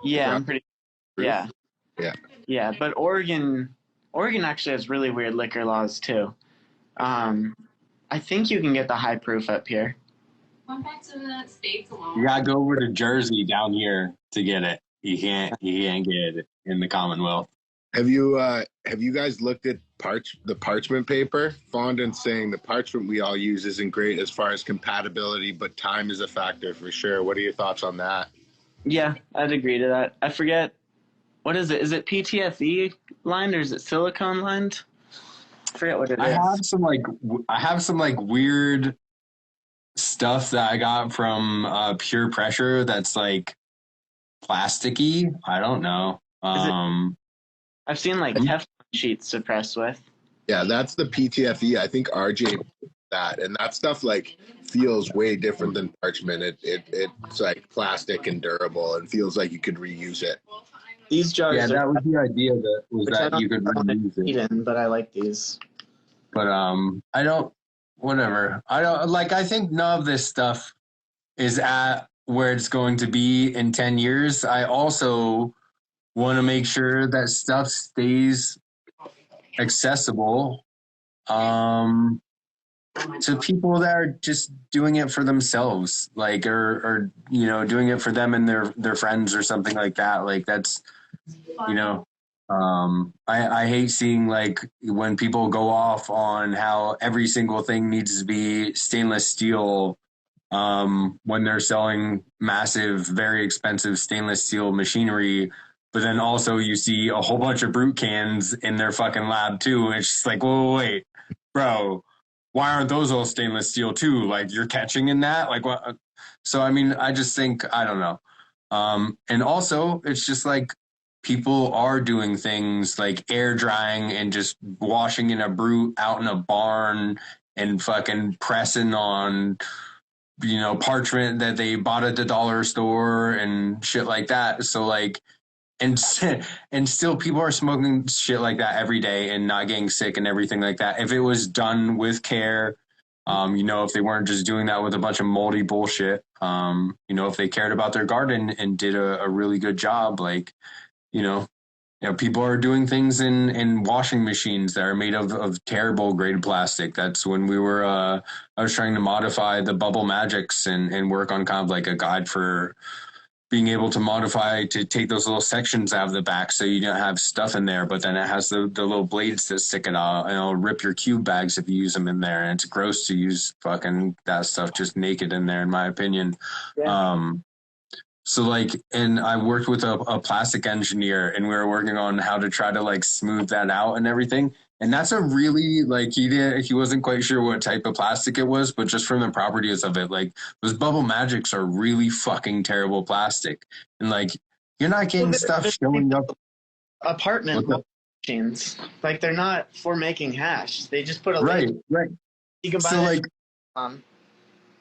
Yeah, I'm pretty. Yeah. Yeah. Yeah, but Oregon actually has really weird liquor laws too. I think you can get the high proof up here. Went back to the States alone. You gotta go over to Jersey down here to get it. You can't get it in the Commonwealth. Have you guys looked at the parchment paper? Fondant's saying the parchment we all use isn't great as far as compatibility, but time is a factor for sure. What are your thoughts on that? Yeah, I'd agree to that. I forget, what is it? Is it PTFE lined or is it silicone lined? I forget what it is. I have some weird stuff that I got from Pure Pressure that's like plasticky. I don't know. I've seen like Teflon sheets to press with. Yeah, that's the PTFE. I think RJ that, and that stuff like feels way different than parchment. It's like plastic and durable and feels like you could reuse it. These jars. Yeah, that was the idea that you could reuse it. But I like these. But I don't. Whatever. I don't like. I think none of this stuff is at where it's going to be in 10 years. I also want to make sure that stuff stays accessible to people that are just doing it for themselves, like or doing it for them and their friends or something like that. Like that's I hate seeing like when people go off on how every single thing needs to be stainless steel when they're selling massive, very expensive stainless steel machinery. But then also you see a whole bunch of brute cans in their fucking lab too. And it's just like, whoa, wait, bro, why aren't those all stainless steel too? Like you're catching in that? Like what? So, I mean, I just think, I don't know. And also it's just like people are doing things like air drying and just washing in a brute out in a barn and fucking pressing on parchment that they bought at the dollar store and shit like that. So like, and still people are smoking shit like that every day and not getting sick and everything like that. If it was done with care, if they weren't just doing that with a bunch of moldy bullshit, if they cared about their garden and did a really good job, like, people are doing things in washing machines that are made of terrible grade plastic. That's when I was trying to modify the Bubble Magics and work on kind of like a guide for being able to modify to take those little sections out of the back so you don't have stuff in there, but then it has the little blades that stick it out and it'll rip your cube bags if you use them in there. And it's gross to use fucking that stuff just naked in there, in my opinion. Yeah. So like, and I worked with a plastic engineer and we were working on how to try to like smooth that out and everything. And that's a really like, he wasn't quite sure what type of plastic it was, but just from the properties of it, like those Bubble Magics are really fucking terrible plastic. And like, you're not getting stuff showing up. Apartment machines. Like they're not for making hash. They just put a right. You can buy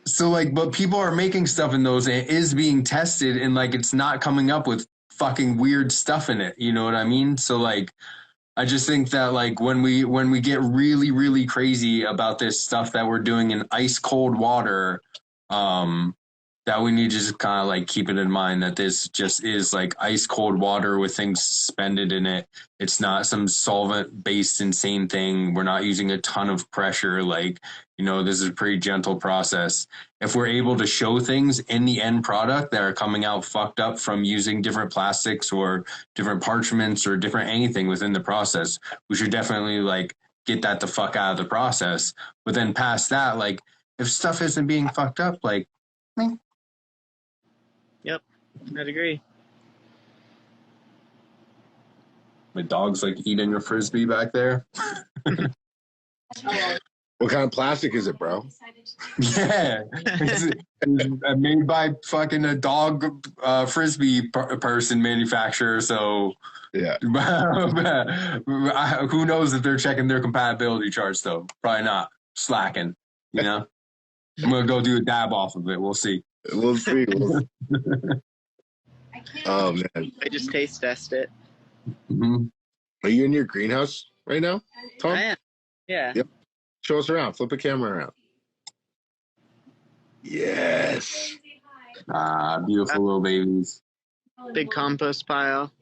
So like, but people are making stuff in those and it is being tested and like, it's not coming up with fucking weird stuff in it. You know what I mean? So like, I just think that like when we get really, really crazy about this stuff that we're doing in ice cold water, that we need to just kind of like keep it in mind that this just is like ice cold water with things suspended in it. It's not some solvent based insane thing. We're not using a ton of pressure. Like, this is a pretty gentle process. If we're able to show things in the end product that are coming out fucked up from using different plastics or different parchments or different anything within the process, we should definitely like get that the fuck out of the process. But then past that, like if stuff isn't being fucked up, like, Yep, I'd agree. My dog's like eating a frisbee back there. What kind of plastic is it, bro? Yeah, it's made by fucking a dog frisbee person manufacturer. So Yeah. who knows if they're checking their compatibility charts though? Probably not. Slacking, you know. I'm gonna go do a dab off of it. We'll see. We'll see. Oh man, I just taste test it. Mm-hmm. are you in your greenhouse right now, Tom? I am. Yeah. Yep. Show us around. Flip the camera around. Yes. Beautiful little babies. Big compost pile.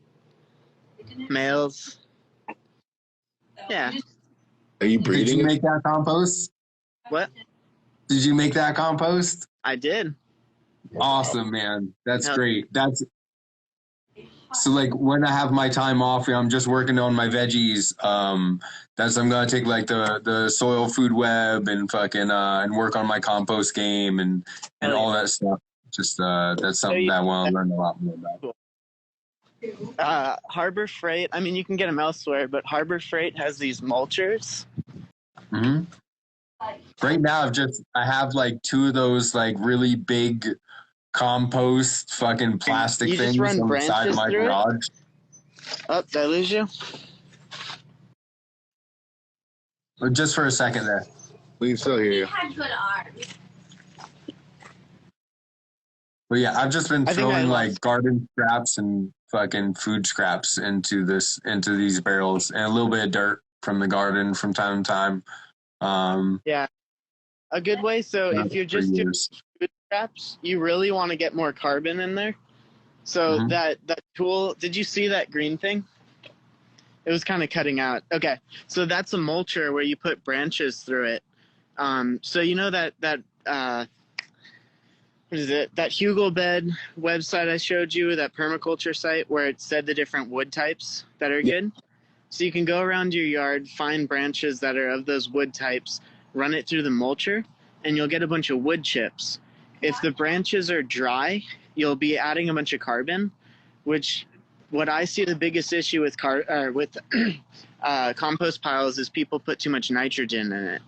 Males. Yeah. Are you Did breeding you it? make that compost? What? Did you make that compost? I did. Awesome, man. That's Hell- great. That's so like when I have my time off, I'm just working on my veggies. I'm gonna take like the soil food web and fucking and work on my compost game and all that stuff. Just that's something that I want to learn a lot more about. Harbor Freight. I mean, you can get them elsewhere, but Harbor Freight has these mulchers. Mm-hmm. Right now, I have like 2 of those like really big compost fucking plastic You just things run on the side of branches my through it? garage. Oh, did I lose you? But just for a second there. We can still hear you. had good arms. But yeah, I've just been I think I throwing lost- like garden scraps and fucking food scraps into these barrels and a little bit of dirt from the garden from time to time. Yeah. A good way. So if you're just doing food scraps, you really want to get more carbon in there. So Mhm. that tool, did you see that green thing? It was kind of cutting out. Okay. So that's a mulcher where you put branches through it. So you know that what is it? That Hugel Bed website I showed you, that permaculture site where it said the different wood types that are good. So you can go around your yard, find branches that are of those wood types, run it through the mulcher, and you'll get a bunch of wood chips. If the branches are dry, you'll be adding a bunch of carbon, which what I see the biggest issue with compost piles is people put too much nitrogen in it.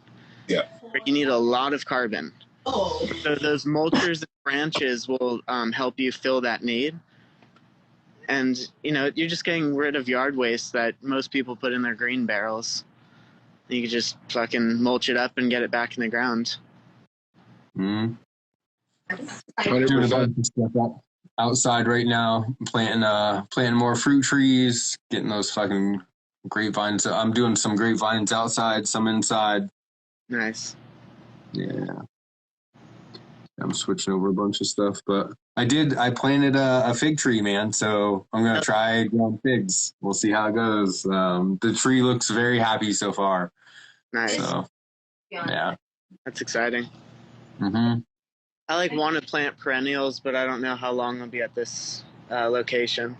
Yeah. You need a lot of carbon. Oh. So those mulchers and branches will help you fill that need. And, you're just getting rid of yard waste that most people put in their green barrels. You can just fucking mulch it up and get it back in the ground. Mm-hmm. 100%. Doing a bunch of stuff outside right now, planting more fruit trees, getting those fucking grapevines. I'm doing some grapevines outside, some inside. Nice. Yeah. I'm switching over a bunch of stuff, but I planted a fig tree, man. So I'm going to try growing figs. We'll see how it goes. The tree looks very happy so far. Nice. So, yeah. That's exciting. Mm-hmm. I want to plant perennials, but I don't know how long I'll be at this location.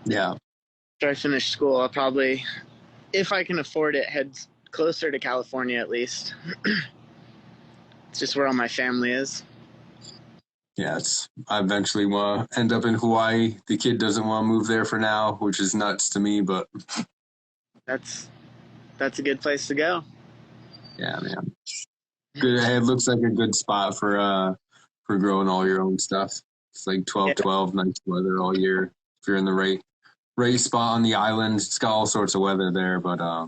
Yeah. After I finish school, I'll probably, if I can afford it, head closer to California at least. It's just where all my family is. Yeah, I eventually want to end up in Hawaii. The kid doesn't want to move there for now, which is nuts to me, but that's a good place to go. Yeah, man. Good. It looks like a good spot for growing all your own stuff. It's like 12-12, nice weather all year. If you're in the right spot on the island, it's got all sorts of weather there. But I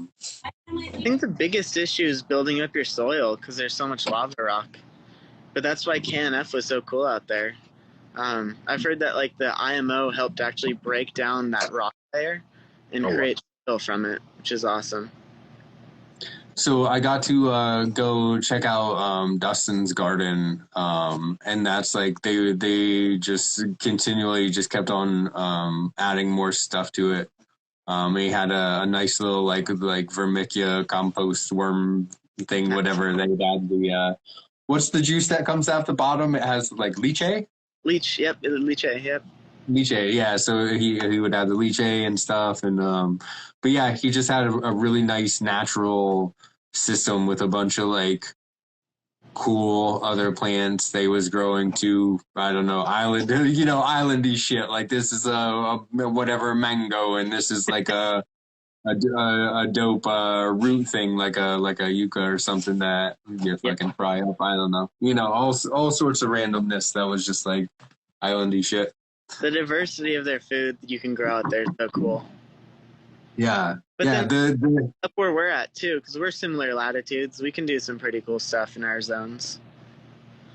think the biggest issue is building up your soil because there's so much lava rock. But that's why KNF was so cool out there. I've heard that the IMO helped actually break down that rock layer and create soil from it, which is awesome. So I got to go check out Dustin's garden, and that's they just continually just kept on adding more stuff to it. He had a nice little like vermiculite compost worm thing, whatever. They had the what's the juice that comes out the bottom? It has lychee. Lychee, yep. Lychee, yeah. So he would add the lychee and stuff, and but yeah, he just had a really nice natural system with a bunch of cool other plants they was growing to, I don't know, islandy shit. Like this is a whatever mango, and this is like a dope root thing, like a yucca or something that you fucking fry up. I don't know, all sorts of randomness that was just like islandy shit. The diversity of their food you can grow out there is so cool. Yeah, But yeah. then up where we're at too, because we're similar latitudes, we can do some pretty cool stuff in our zones.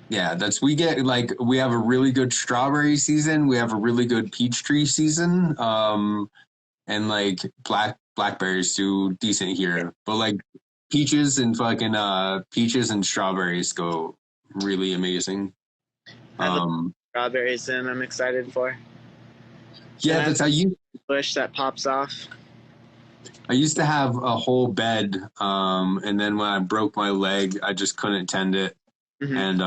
Yeah, we have a really good strawberry season. We have a really good peach tree season. And like blackberries do decent here, but like peaches and strawberries go really amazing. Strawberries, and I'm excited for. Yeah, that's how bush that pops off. I used to have a whole bed, and then when I broke my leg, I just couldn't tend it, and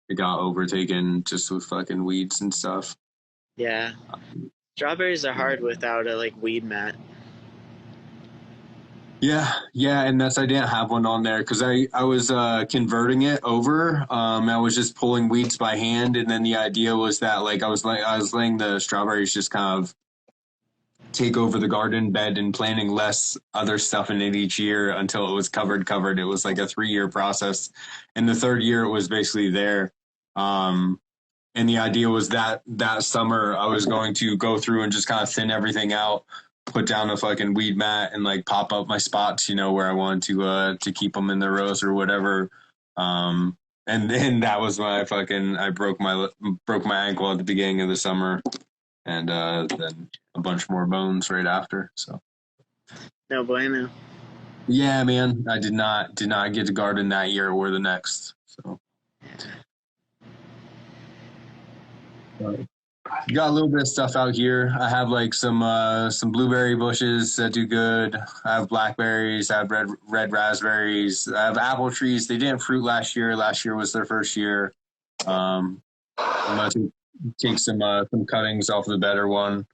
it got overtaken just with fucking weeds and stuff. Yeah, strawberries are hard without a weed mat. Yeah, and I didn't have one on there because I was converting it over. I was just pulling weeds by hand, and then the idea was that I was letting the strawberries just kind of take over the garden bed and planting less other stuff in it each year until it was covered. It was like a 3-year process, and the third year it was basically there. And the idea was that summer I was going to go through and just kind of thin everything out, put down a fucking weed mat, and like pop up my spots, where I wanted to keep them in the rows or whatever. And then that was when I broke my ankle at the beginning of the summer, and then a bunch more bones right after. So no bueno. Yeah, man, I did not get to garden that year or the next. So. Got a little bit of stuff out here. I have like some blueberry bushes that do good. I have blackberries. I have red raspberries. I have apple trees. They didn't fruit last year. Last year was their first year. I'm gonna take some cuttings off the better one,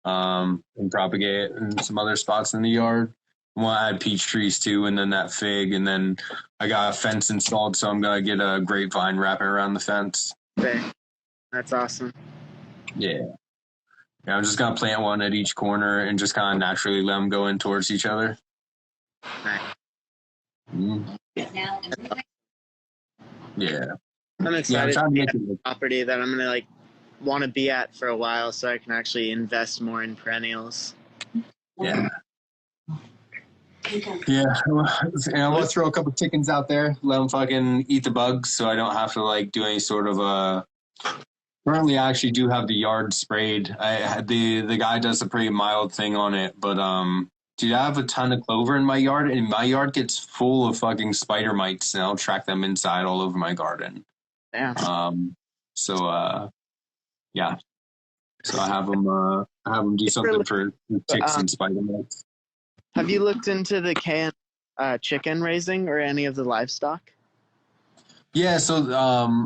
and propagate it in some other spots in the yard. I want to add peach trees too, and then that fig, and then I got a fence installed, so I'm gonna get a grapevine wrapping around the fence. Okay. That's awesome. Yeah, I'm just gonna plant one at each corner and just kind of naturally let them go in towards each other. Nice. Yeah, I'm excited to make a property that I'm gonna want to be at for a while, so I can actually invest more in perennials. Yeah. And I want to throw a couple chickens out there, let them fucking eat the bugs, so I don't have to do any sort of Currently, I actually do have the yard sprayed. The guy does a pretty mild thing on it, but dude, I have a ton of clover in my yard, and my yard gets full of fucking spider mites, and I'll track them inside all over my garden. Yeah. Yeah. So I have them do something for ticks and spider mites. Have you looked into the chicken raising or any of the livestock? Yeah, so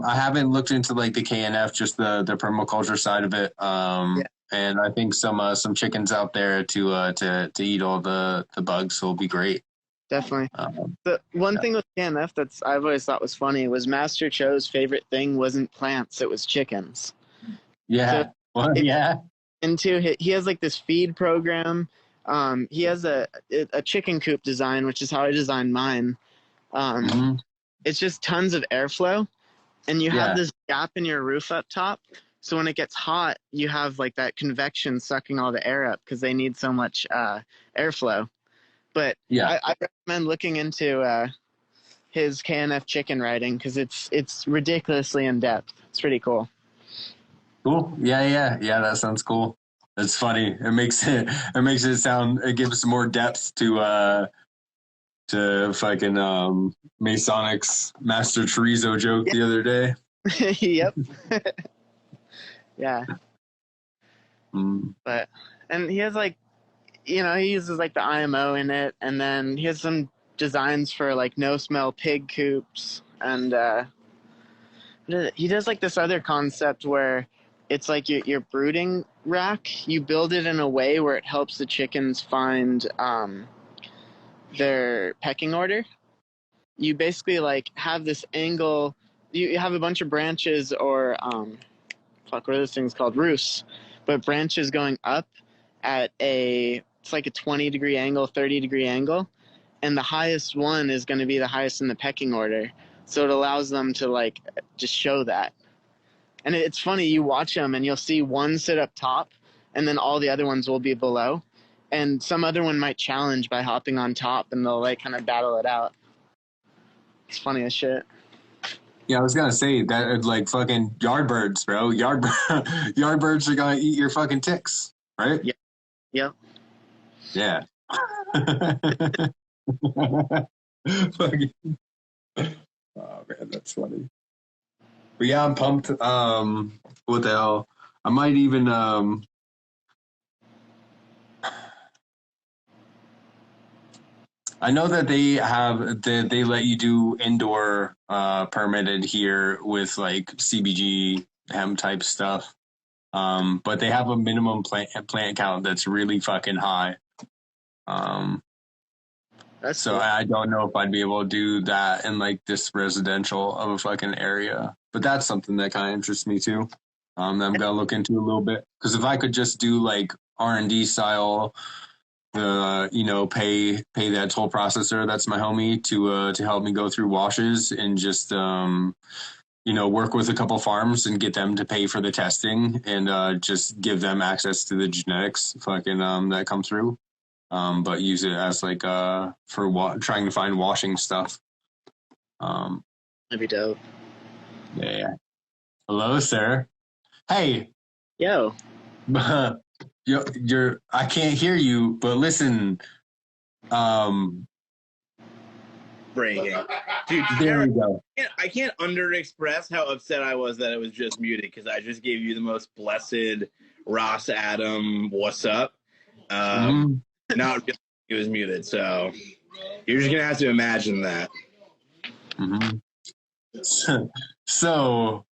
I haven't looked into the KNF, just the permaculture side of it. And I think some chickens out there to eat all the bugs will be great. Definitely. The one thing with KNF that's I've always thought was funny was Master Cho's favorite thing wasn't plants, it was chickens. Yeah. So he has this feed program. He has a chicken coop design, which is how I designed mine. It's just tons of airflow, and you have this gap in your roof up top. So when it gets hot, you have that convection sucking all the air up because they need so much airflow. But I recommend looking into his KNF chicken riding because it's ridiculously in depth. It's pretty cool. Cool. Yeah. That sounds cool. That's funny. It makes it sound. It gives more depth to fucking Masonic's Master Chorizo joke the other day. Yep. Yeah. But he has he uses the IMO in it, and then he has some designs for no smell pig coops, and he does this other concept where it's your brooding rack. You build it in a way where it helps the chickens find their pecking order. you basically like have this angle. You have a bunch of branches or what are those things called? Roosts, but branches going up at it's like a 20-degree angle, 30-degree angle, and the highest one is going to be the highest in the pecking order. So it allows them to like just show that. And it's funny, you watch them and you'll see one sit up top, and then all the other ones will be below. And some other one might challenge by hopping on top, and they'll like kind of battle it out. It's funny as shit. Yeah, I was gonna say that like fucking yardbirds, bro. Yardbirds are gonna eat your fucking ticks, right? Yeah. Yep. Yeah. Fucking. Oh man, that's funny. But yeah, I'm pumped. What the hell? I might even I know that they let you do indoor permitted here with like CBG hemp type stuff. But they have a minimum plant count that's really fucking high. That's So cool. I don't know if I'd be able to do that in like this residential of a fucking area. But that's something that kind of interests me too. That I'm gonna look into a little bit, because if I could just do like R&D style, pay that toll processor that's my homie to help me go through washes, and just work with a couple farms and get them to pay for the testing, and just give them access to the genetics fucking that come through. But use it as like for trying to find washing stuff. That'd be dope. Yeah. Hello, sir. Hey. Yo. You're I can't hear you, but listen. Breaking. Dude, There we go. I can't underexpress how upset I was that it was just muted, because I just gave you the most blessed Ross Adam what's up. Not really, it was muted, so you're just gonna have to imagine that. Mm-hmm. So,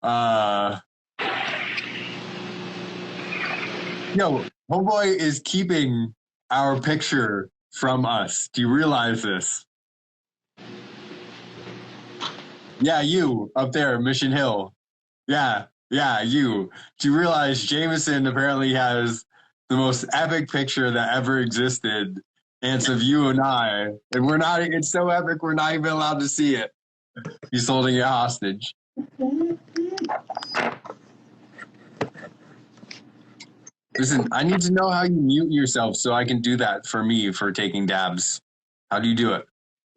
homeboy is keeping our picture from us. Do you realize this? Yeah, you up there, Mission Hill. Yeah, you. Do you realize Jameson apparently has the most epic picture that ever existed? And it's of you and I. And it's so epic, we're not even allowed to see it. He's holding it hostage. Listen, I need to know how you mute yourself so I can do that for me for taking dabs. How do you do it?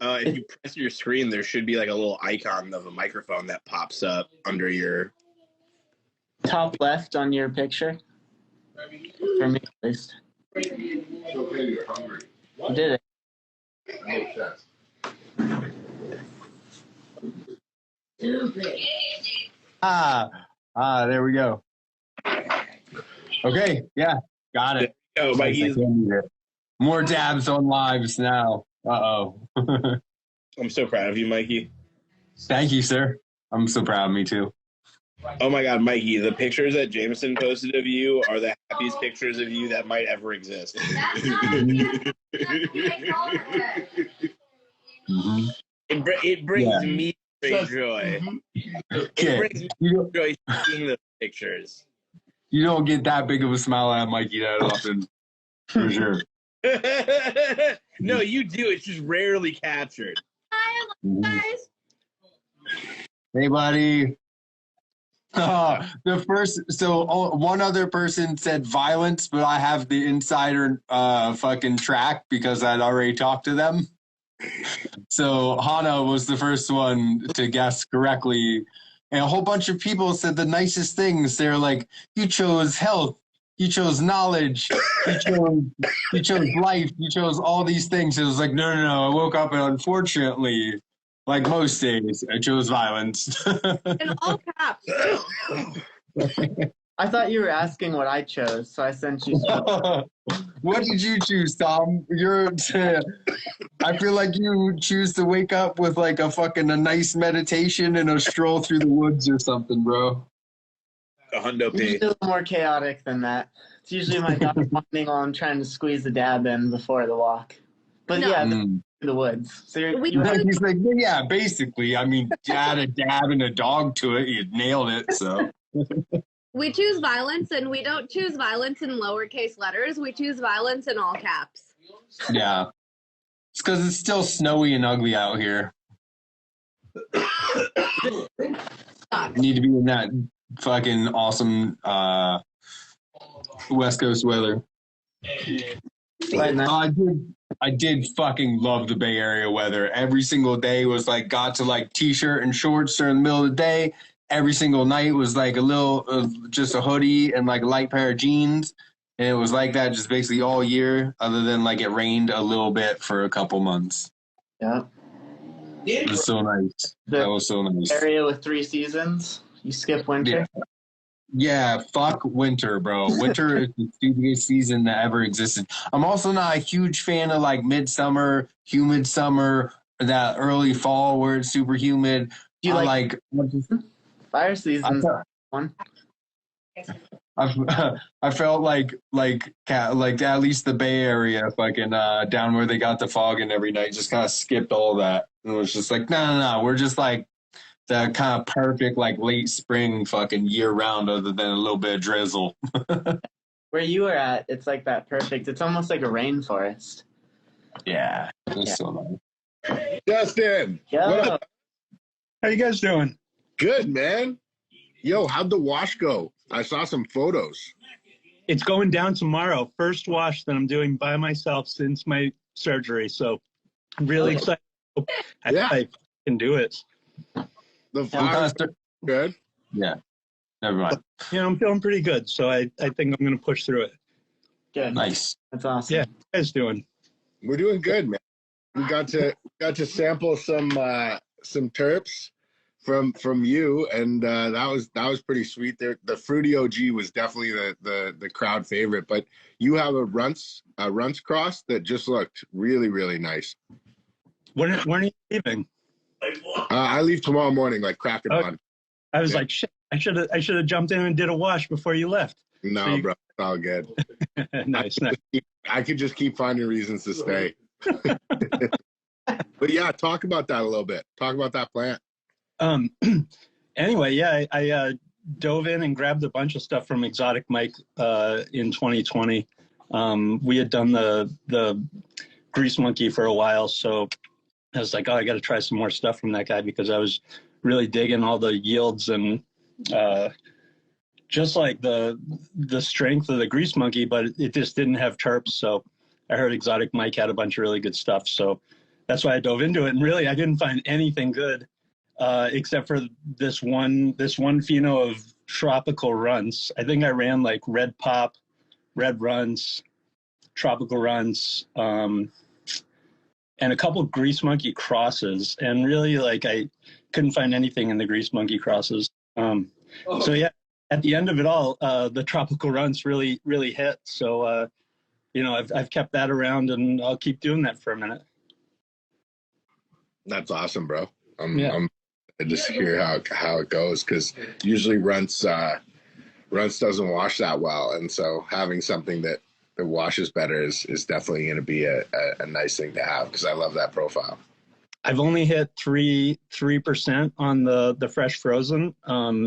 If you press your screen, there should be like a little icon of a microphone that pops up under your Top left on your picture. For me, at least. You're hungry. You did it. There we go. Okay, yeah, got it. Oh, Mikey. More dabs on lives now. Uh-oh. I'm so proud of you, Mikey. Thank you, sir. I'm so proud of me, too. Oh, my God, Mikey, the pictures that Jameson posted of you are the happiest pictures of you that might ever exist. Mm-hmm. It brings me great joy. It brings me joy seeing the pictures. You don't get that big of a smile at Mikey that often, for sure. No, you do. It's just rarely captured. Hi, guys. Hey, buddy. One other person said violence, but I have the insider fucking track because I'd already talked to them. So Hana was the first one to guess correctly. And a whole bunch of people said the nicest things. They're like, you chose health, you chose knowledge, you chose life, you chose all these things. It was like, no. I woke up and unfortunately, like most days, I chose violence. In all caps. I thought you were asking what I chose, so I sent you. What did you choose, Tom? I feel like you choose to wake up with like a nice meditation and a stroll through the woods or something, bro. A hundo It's P. a little more chaotic than that. It's usually my dog whining while I'm trying to squeeze the dab in before the walk. But No. yeah, in the woods. So We- He's like, yeah, basically. I mean, add a dab and a dog to it, you nailed it. So We choose violence, and we don't choose violence in lowercase letters. We choose violence in all caps. yeah, it's because it's still snowy and ugly out here. Need to be in that fucking awesome West Coast weather. Right now. I did fucking love the Bay Area weather. Every single day was like got to like t-shirt and shorts during the middle of the day. Every single night was like a little, just a hoodie and like a light pair of jeans. And it was like that just basically all year, other than like it rained a little bit for a couple months. Yeah. It was so nice. That was so nice. Area with 3 seasons. You skip winter. Yeah, fuck winter, bro. Winter is the stupidest season that ever existed. I'm also not a huge fan of like midsummer, humid summer, or that early fall where it's super humid. Do you like fire season's one? I felt like at least the Bay Area, fucking down where they got the fogging every night, just kind of skipped all that. And it was just like, no, we're just like the kind of perfect like late spring fucking year round, other than a little bit of drizzle. Where you were at, it's like that perfect. It's almost like a rainforest. Yeah, it's so nice. Justin, Yeah. what up? How you guys doing? Good, man. Yo, how'd the wash go? I saw some photos. It's going down tomorrow. First wash that I'm doing by myself since my surgery. So I'm really excited. I can do it. The fire's good. Yeah, never mind. I'm feeling pretty good. So I think I'm going to push through it. Good. Nice. That's awesome. Yeah. How you guys doing? We're doing good, man. We got to sample some terps from you, and that was pretty sweet. There, the Fruity OG was definitely the crowd favorite, but you have a runts cross that just looked really, really nice. When are you leaving? I leave tomorrow morning, like crack it on. I was like, shit, I should have jumped in and did a wash before you left. No, bro, it's all good. Nice. I could just keep finding reasons to stay. But yeah, talk about that a little bit. Talk about that plant. Anyway, yeah, I dove in and grabbed a bunch of stuff from Exotic Mike in 2020. We had done the Grease Monkey for a while, so I was like, oh, I got to try some more stuff from that guy because I was really digging all the yields and just like the strength of the Grease Monkey, but it just didn't have terps. So I heard Exotic Mike had a bunch of really good stuff. So that's why I dove into it. And really, I didn't find anything good except for this one pheno of tropical runts. I think I ran like Red Pop, Red Runts, Tropical Runts, and a couple Grease Monkey crosses. And really, like, I couldn't find anything in the Grease Monkey crosses. So yeah, at the end of it all, the Tropical Runts really, really hit. So, I've kept that around and I'll keep doing that for a minute. That's awesome, bro. I'm just hear how it goes, because usually runts doesn't wash that well, and so having something that washes better is definitely going to be a nice thing to have, because I love that profile. I've only hit 3% on the fresh frozen,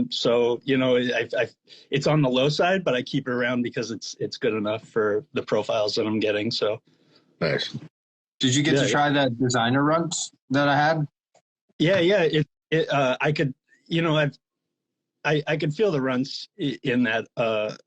so it's on the low side, but I keep it around because it's good enough for the profiles that I'm getting. So nice. Did you get to try that designer runts that I had? Yeah. I could, I could feel the runts in that.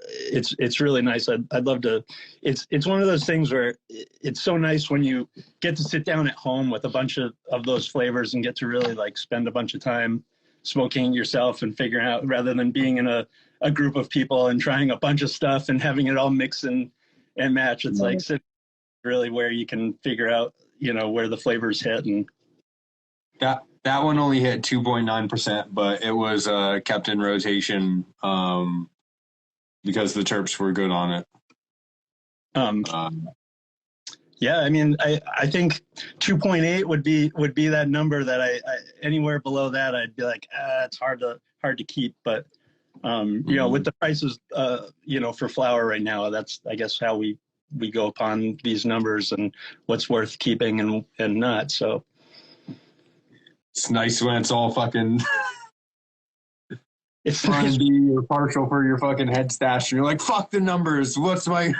It's really nice. I'd love to. It's one of those things where it's so nice when you get to sit down at home with a bunch of those flavors and get to really like spend a bunch of time smoking yourself and figuring out, rather than being in a group of people and trying a bunch of stuff and having it all mix and match. It's like sitting really where you can figure out, where the flavors hit. And that one only hit 2.9%, but it was kept in rotation because the terps were good on it. Yeah, I mean, I think 2.8 would be that number that I anywhere below that I'd be like, it's hard to keep. But with the prices, for flour right now, that's I guess how we we go upon these numbers and what's worth keeping and not. So it's nice when it's all fucking it's trying nice. to be partial for your fucking head stash, and you're like, fuck the numbers. What's good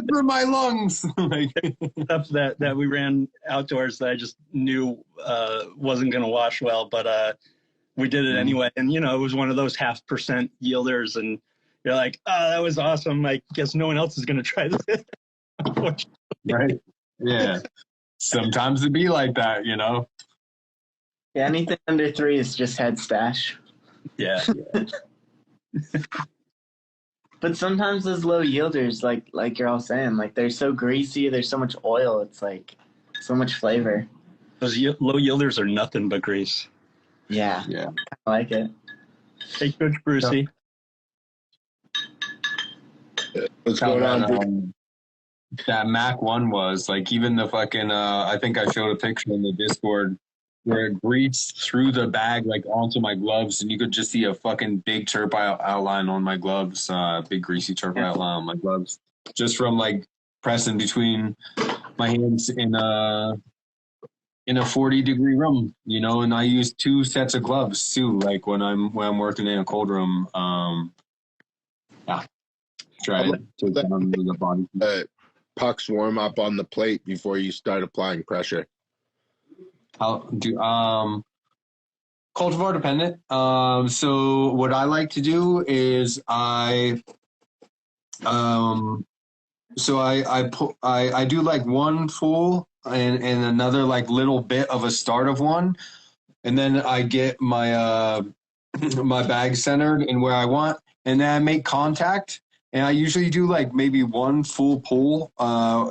for my lungs? Like Stuff that we ran outdoors that I just knew wasn't going to wash well, but we did it anyway. And, it was one of those 0.5% yielders. And you're like, oh, that was awesome. I guess no one else is going to try this. right? Yeah. Sometimes it be like that, Yeah, anything under 3 is just head stash. Yeah. But sometimes those low yielders, like you're all saying, like they're so greasy, there's so much oil, it's like so much flavor. Those low yielders are nothing but grease. Yeah. Yeah. I like it. Hey, Coach Brucey. What's going on? That Mac 1 was like, even the fucking I think I showed a picture in the Discord where it greased through the bag like onto my gloves, and you could just see a fucking big turp outline on my gloves, big greasy turp outline on my gloves, just from like pressing between my hands in a 40-degree room, and I use 2 sets of gloves too, like when I'm working in a cold room. Try to take down the body. Pucks warm up on the plate before you start applying pressure. How do cultivar dependent. So what I like to do is I do like one full and another like little bit of a start of one, and then I get my my bag centered in where I want, and then I make contact. And I usually do like maybe one full pull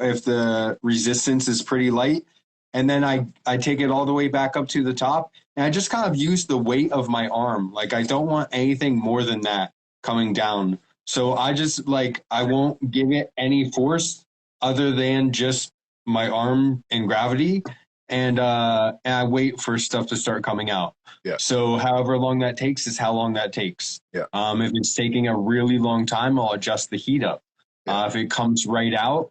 if the resistance is pretty light. And then I take it all the way back up to the top. And I just kind of use the weight of my arm. Like I don't want anything more than that coming down. So I just I won't give it any force other than just my arm and gravity. And I wait for stuff to start coming out. Yeah. So however long that takes is how long that takes. Yeah. If it's taking a really long time, I'll adjust the heat up. Yeah. If it comes right out,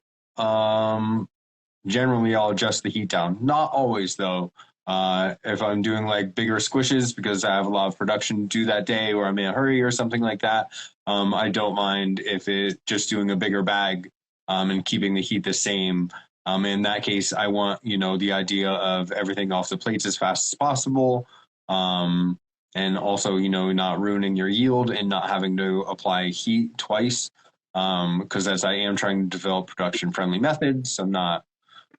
generally I'll adjust the heat down. Not always though. If I'm doing like bigger squishes because I have a lot of production to do that day, or I'm in a hurry or something like that, I don't mind if it's just doing a bigger bag and keeping the heat the same. In that case, I want, the idea of everything off the plates as fast as possible. And also, not ruining your yield and not having to apply heat twice. Because as I am trying to develop production friendly methods, I'm not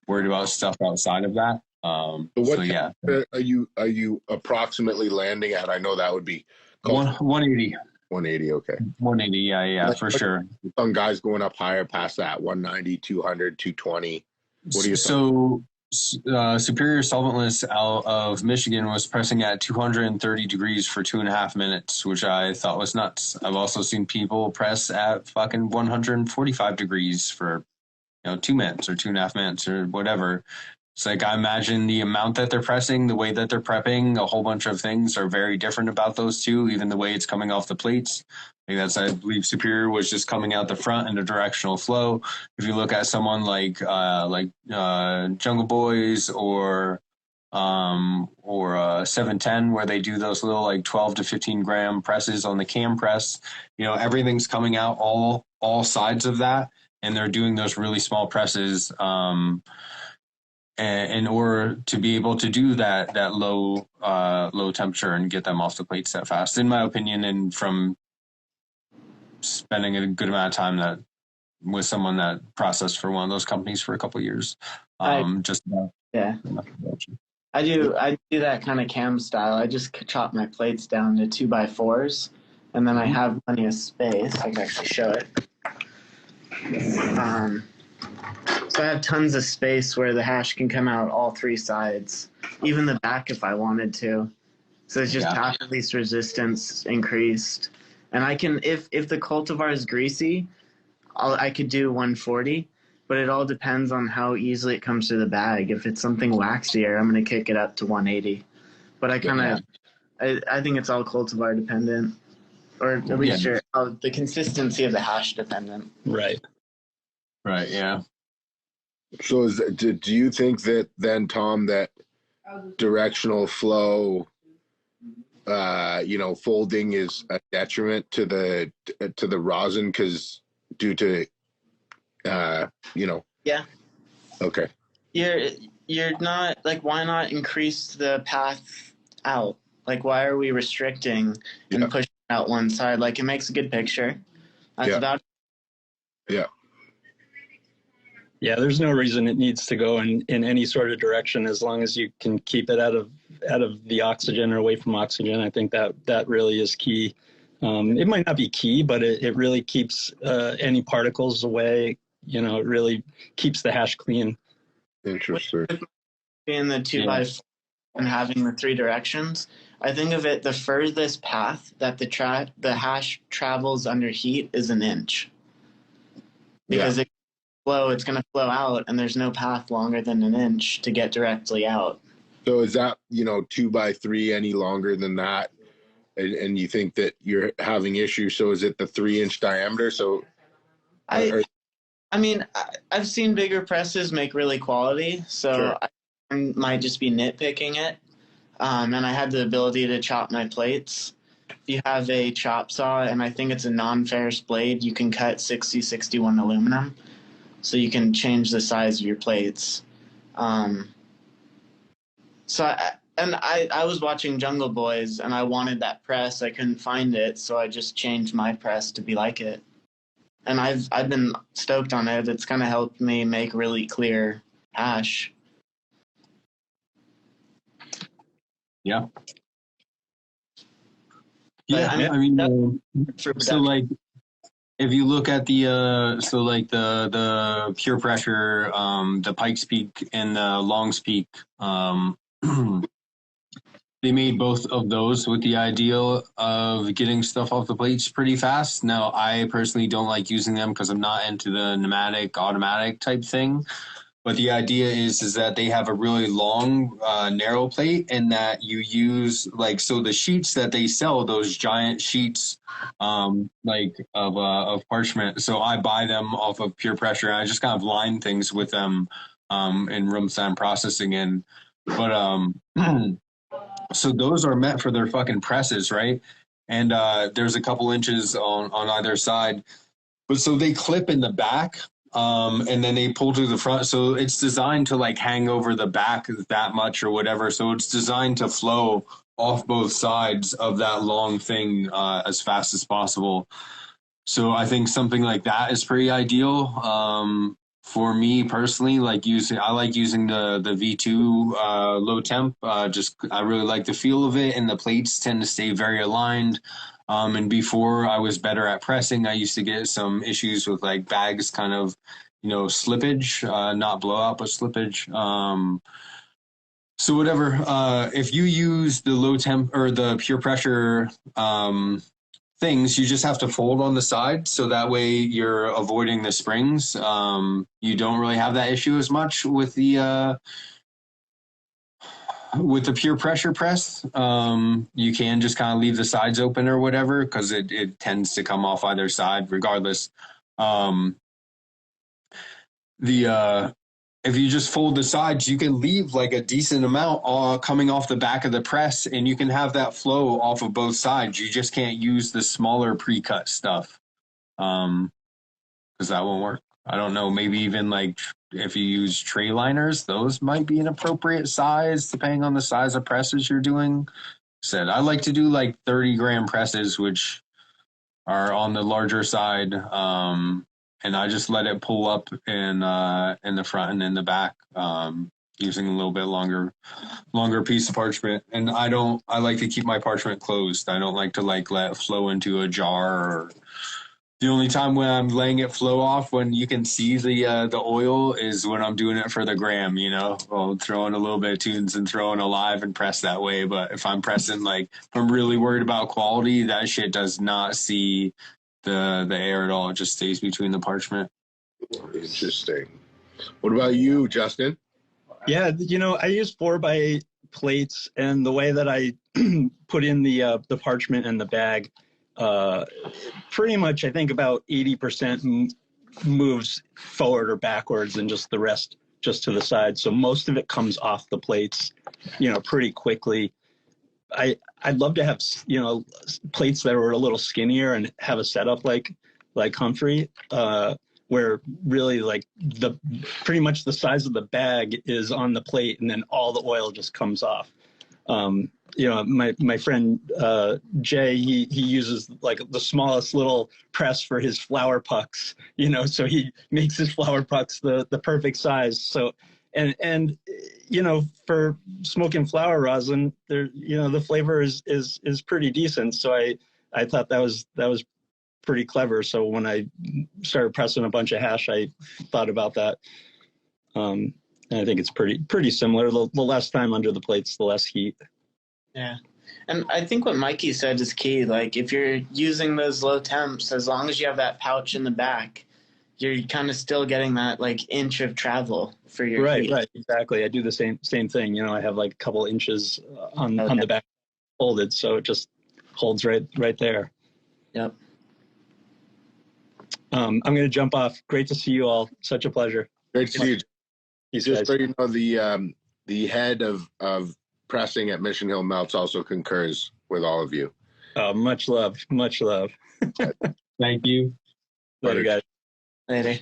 worried about stuff outside of that. So yeah. Are you approximately landing at? I know that would be 180. 180, okay. 180, yeah, for sure. Some guys going up higher past that, 190, 200, 220. What do you think? So Superior Solventless out of Michigan was pressing at 230 degrees for 2.5 minutes, which I thought was nuts. I've also seen people press at fucking 145 degrees for 2 minutes or 2.5 minutes or whatever. It's like I imagine the amount that they're pressing, the way that they're prepping, a whole bunch of things are very different about those two, even the way it's coming off the plates. I believe Superior was just coming out the front in a directional flow. If you look at someone like Jungle Boys or 710, where they do those little like 12 to 15 gram presses on the cam press, everything's coming out all sides of that, and they're doing those really small presses in order to be able to do that low temperature and get them off the plates that fast, in my opinion, and from spending a good amount of time that with someone that processed for one of those companies for a couple of years. I do that kind of cam style. I just chop my plates down to 2x4s, and then I have plenty of space. I can actually show it. So I have tons of space where the hash can come out all 3 sides, even the back if I wanted to. So it's just half at least resistance increased. And I can, if the cultivar is greasy, I could do 140, but it all depends on how easily it comes through the bag. If it's something waxier, I'm going to kick it up to 180. But I think it's all cultivar dependent. or at least the consistency of the hash dependent. Right. Right. Yeah. So do you think that then, Tom, that directional flow, folding is a detriment to the rosin because due to, Yeah. Okay. You're not like, why not increase the path out? Like, why are we restricting and pushing out one side? Like, it makes a good picture. That's about. Yeah. Yeah, there's no reason it needs to go in any sort of direction as long as you can keep it out of the oxygen or away from oxygen. I think that really is key. It might not be key, but it really keeps any particles away. It really keeps the hash clean. Interesting. In the 2x4 and having the 3 directions, I think of it, the furthest path that the hash travels under heat is 1 inch. Because it's going to flow out, and there's no path longer than 1 inch to get directly out. So is that 2x3 any longer than that, and you think that you're having issues? So is it the 3-inch diameter? So I mean, I've seen bigger presses make really quality, so I might just be nitpicking it. And I had the ability to chop my plates. If you have a chop saw, and I think it's a non-ferrous blade, you can cut 6061 aluminum. So you can change the size of your plates. I was watching Jungle Boys, and I wanted that press. I couldn't find it, so I just changed my press to be like it. And I've been stoked on it. It's kind of helped me make really clear hash. Yeah. Yeah, I mean, so like, if you look at the the pure pressure, the Pikes Peak and the Longs Peak, they made both of those with the ideal of getting stuff off the plates pretty fast. Now, I personally don't like using them because I'm not into the pneumatic, automatic type thing. But the idea is that they have a really long, narrow plate, and that you use so the sheets that they sell, those giant sheets, of parchment. So I buy them off of Pure Pressure, and I just kind of line things with them, in rooms that I'm processing in. But so those are meant for their fucking presses, right? And there's a couple inches on either side, but so they clip in the back. And then they pull to the front. So it's designed to hang over the back that much or whatever. So it's designed to flow off both sides of that long thing as fast as possible. So I think something like that is pretty ideal. For me personally, I like using the V2 low temp. I really like the feel of it, and the plates tend to stay very aligned. And before I was better at pressing, I used to get some issues with bags kind of, slippage, not blowout, but slippage. So whatever, if you use the low temp or the pure pressure things, you just have to fold on the side. So that way you're avoiding the springs. You don't really have that issue as much with the pure pressure press. You can just kind of leave the sides open or whatever, because it tends to come off either side regardless. If you just fold the sides, you can leave a decent amount coming off the back of the press, and you can have that flow off of both sides. You just can't use the smaller pre-cut stuff, because that won't work. I don't know, maybe even if you use tray liners, those might be an appropriate size depending on the size of presses you're doing. I like to do 30-gram presses, which are on the larger side, and I just let it pull up in the front and in the back, using a little bit longer piece of parchment. And I like to keep my parchment closed. I don't like to let it flow into a jar. Or the only time when I'm letting it flow off, when you can see the oil, is when I'm doing it for the gram, I'll throw in a little bit of tunes and throw in a live and press that way. But if I'm pressing, if I'm really worried about quality, that shit does not see the air at all. It just stays between the parchment. Interesting. What about you, Justin? Yeah, I use 4x8 plates, and the way that I put in the parchment and the bag, pretty much, I think about 80% moves forward or backwards, and just the rest just to the side. So most of it comes off the plates, pretty quickly. I'd love to have, plates that were a little skinnier and have a setup like Humphrey, where really like pretty much the size of the bag is on the plate, and then all the oil just comes off. My friend Jay, he uses like the smallest little press for his flower pucks, so he makes his flower pucks the perfect size. So, and for smoking flower rosin, there, the flavor is pretty decent. So I thought that was pretty clever. So when I started pressing a bunch of hash, I thought about that. And I think it's pretty similar. The less time under the plates, the less heat. Yeah. And I think what Mikey said is key. Like, if you're using those low temps, as long as you have that pouch in the back, you're kind of still getting that like inch of travel for your heat. Right, exactly. I do the same thing. I have like a couple inches on the back folded, so it just holds right there. Yep. I'm going to jump off. Great to see you all. Such a pleasure. Great to see you. These Just guys. so you know, the head of pressing at Mission Hill Melts also concurs with all of you. Much love. Thank you. Later, guys. Later.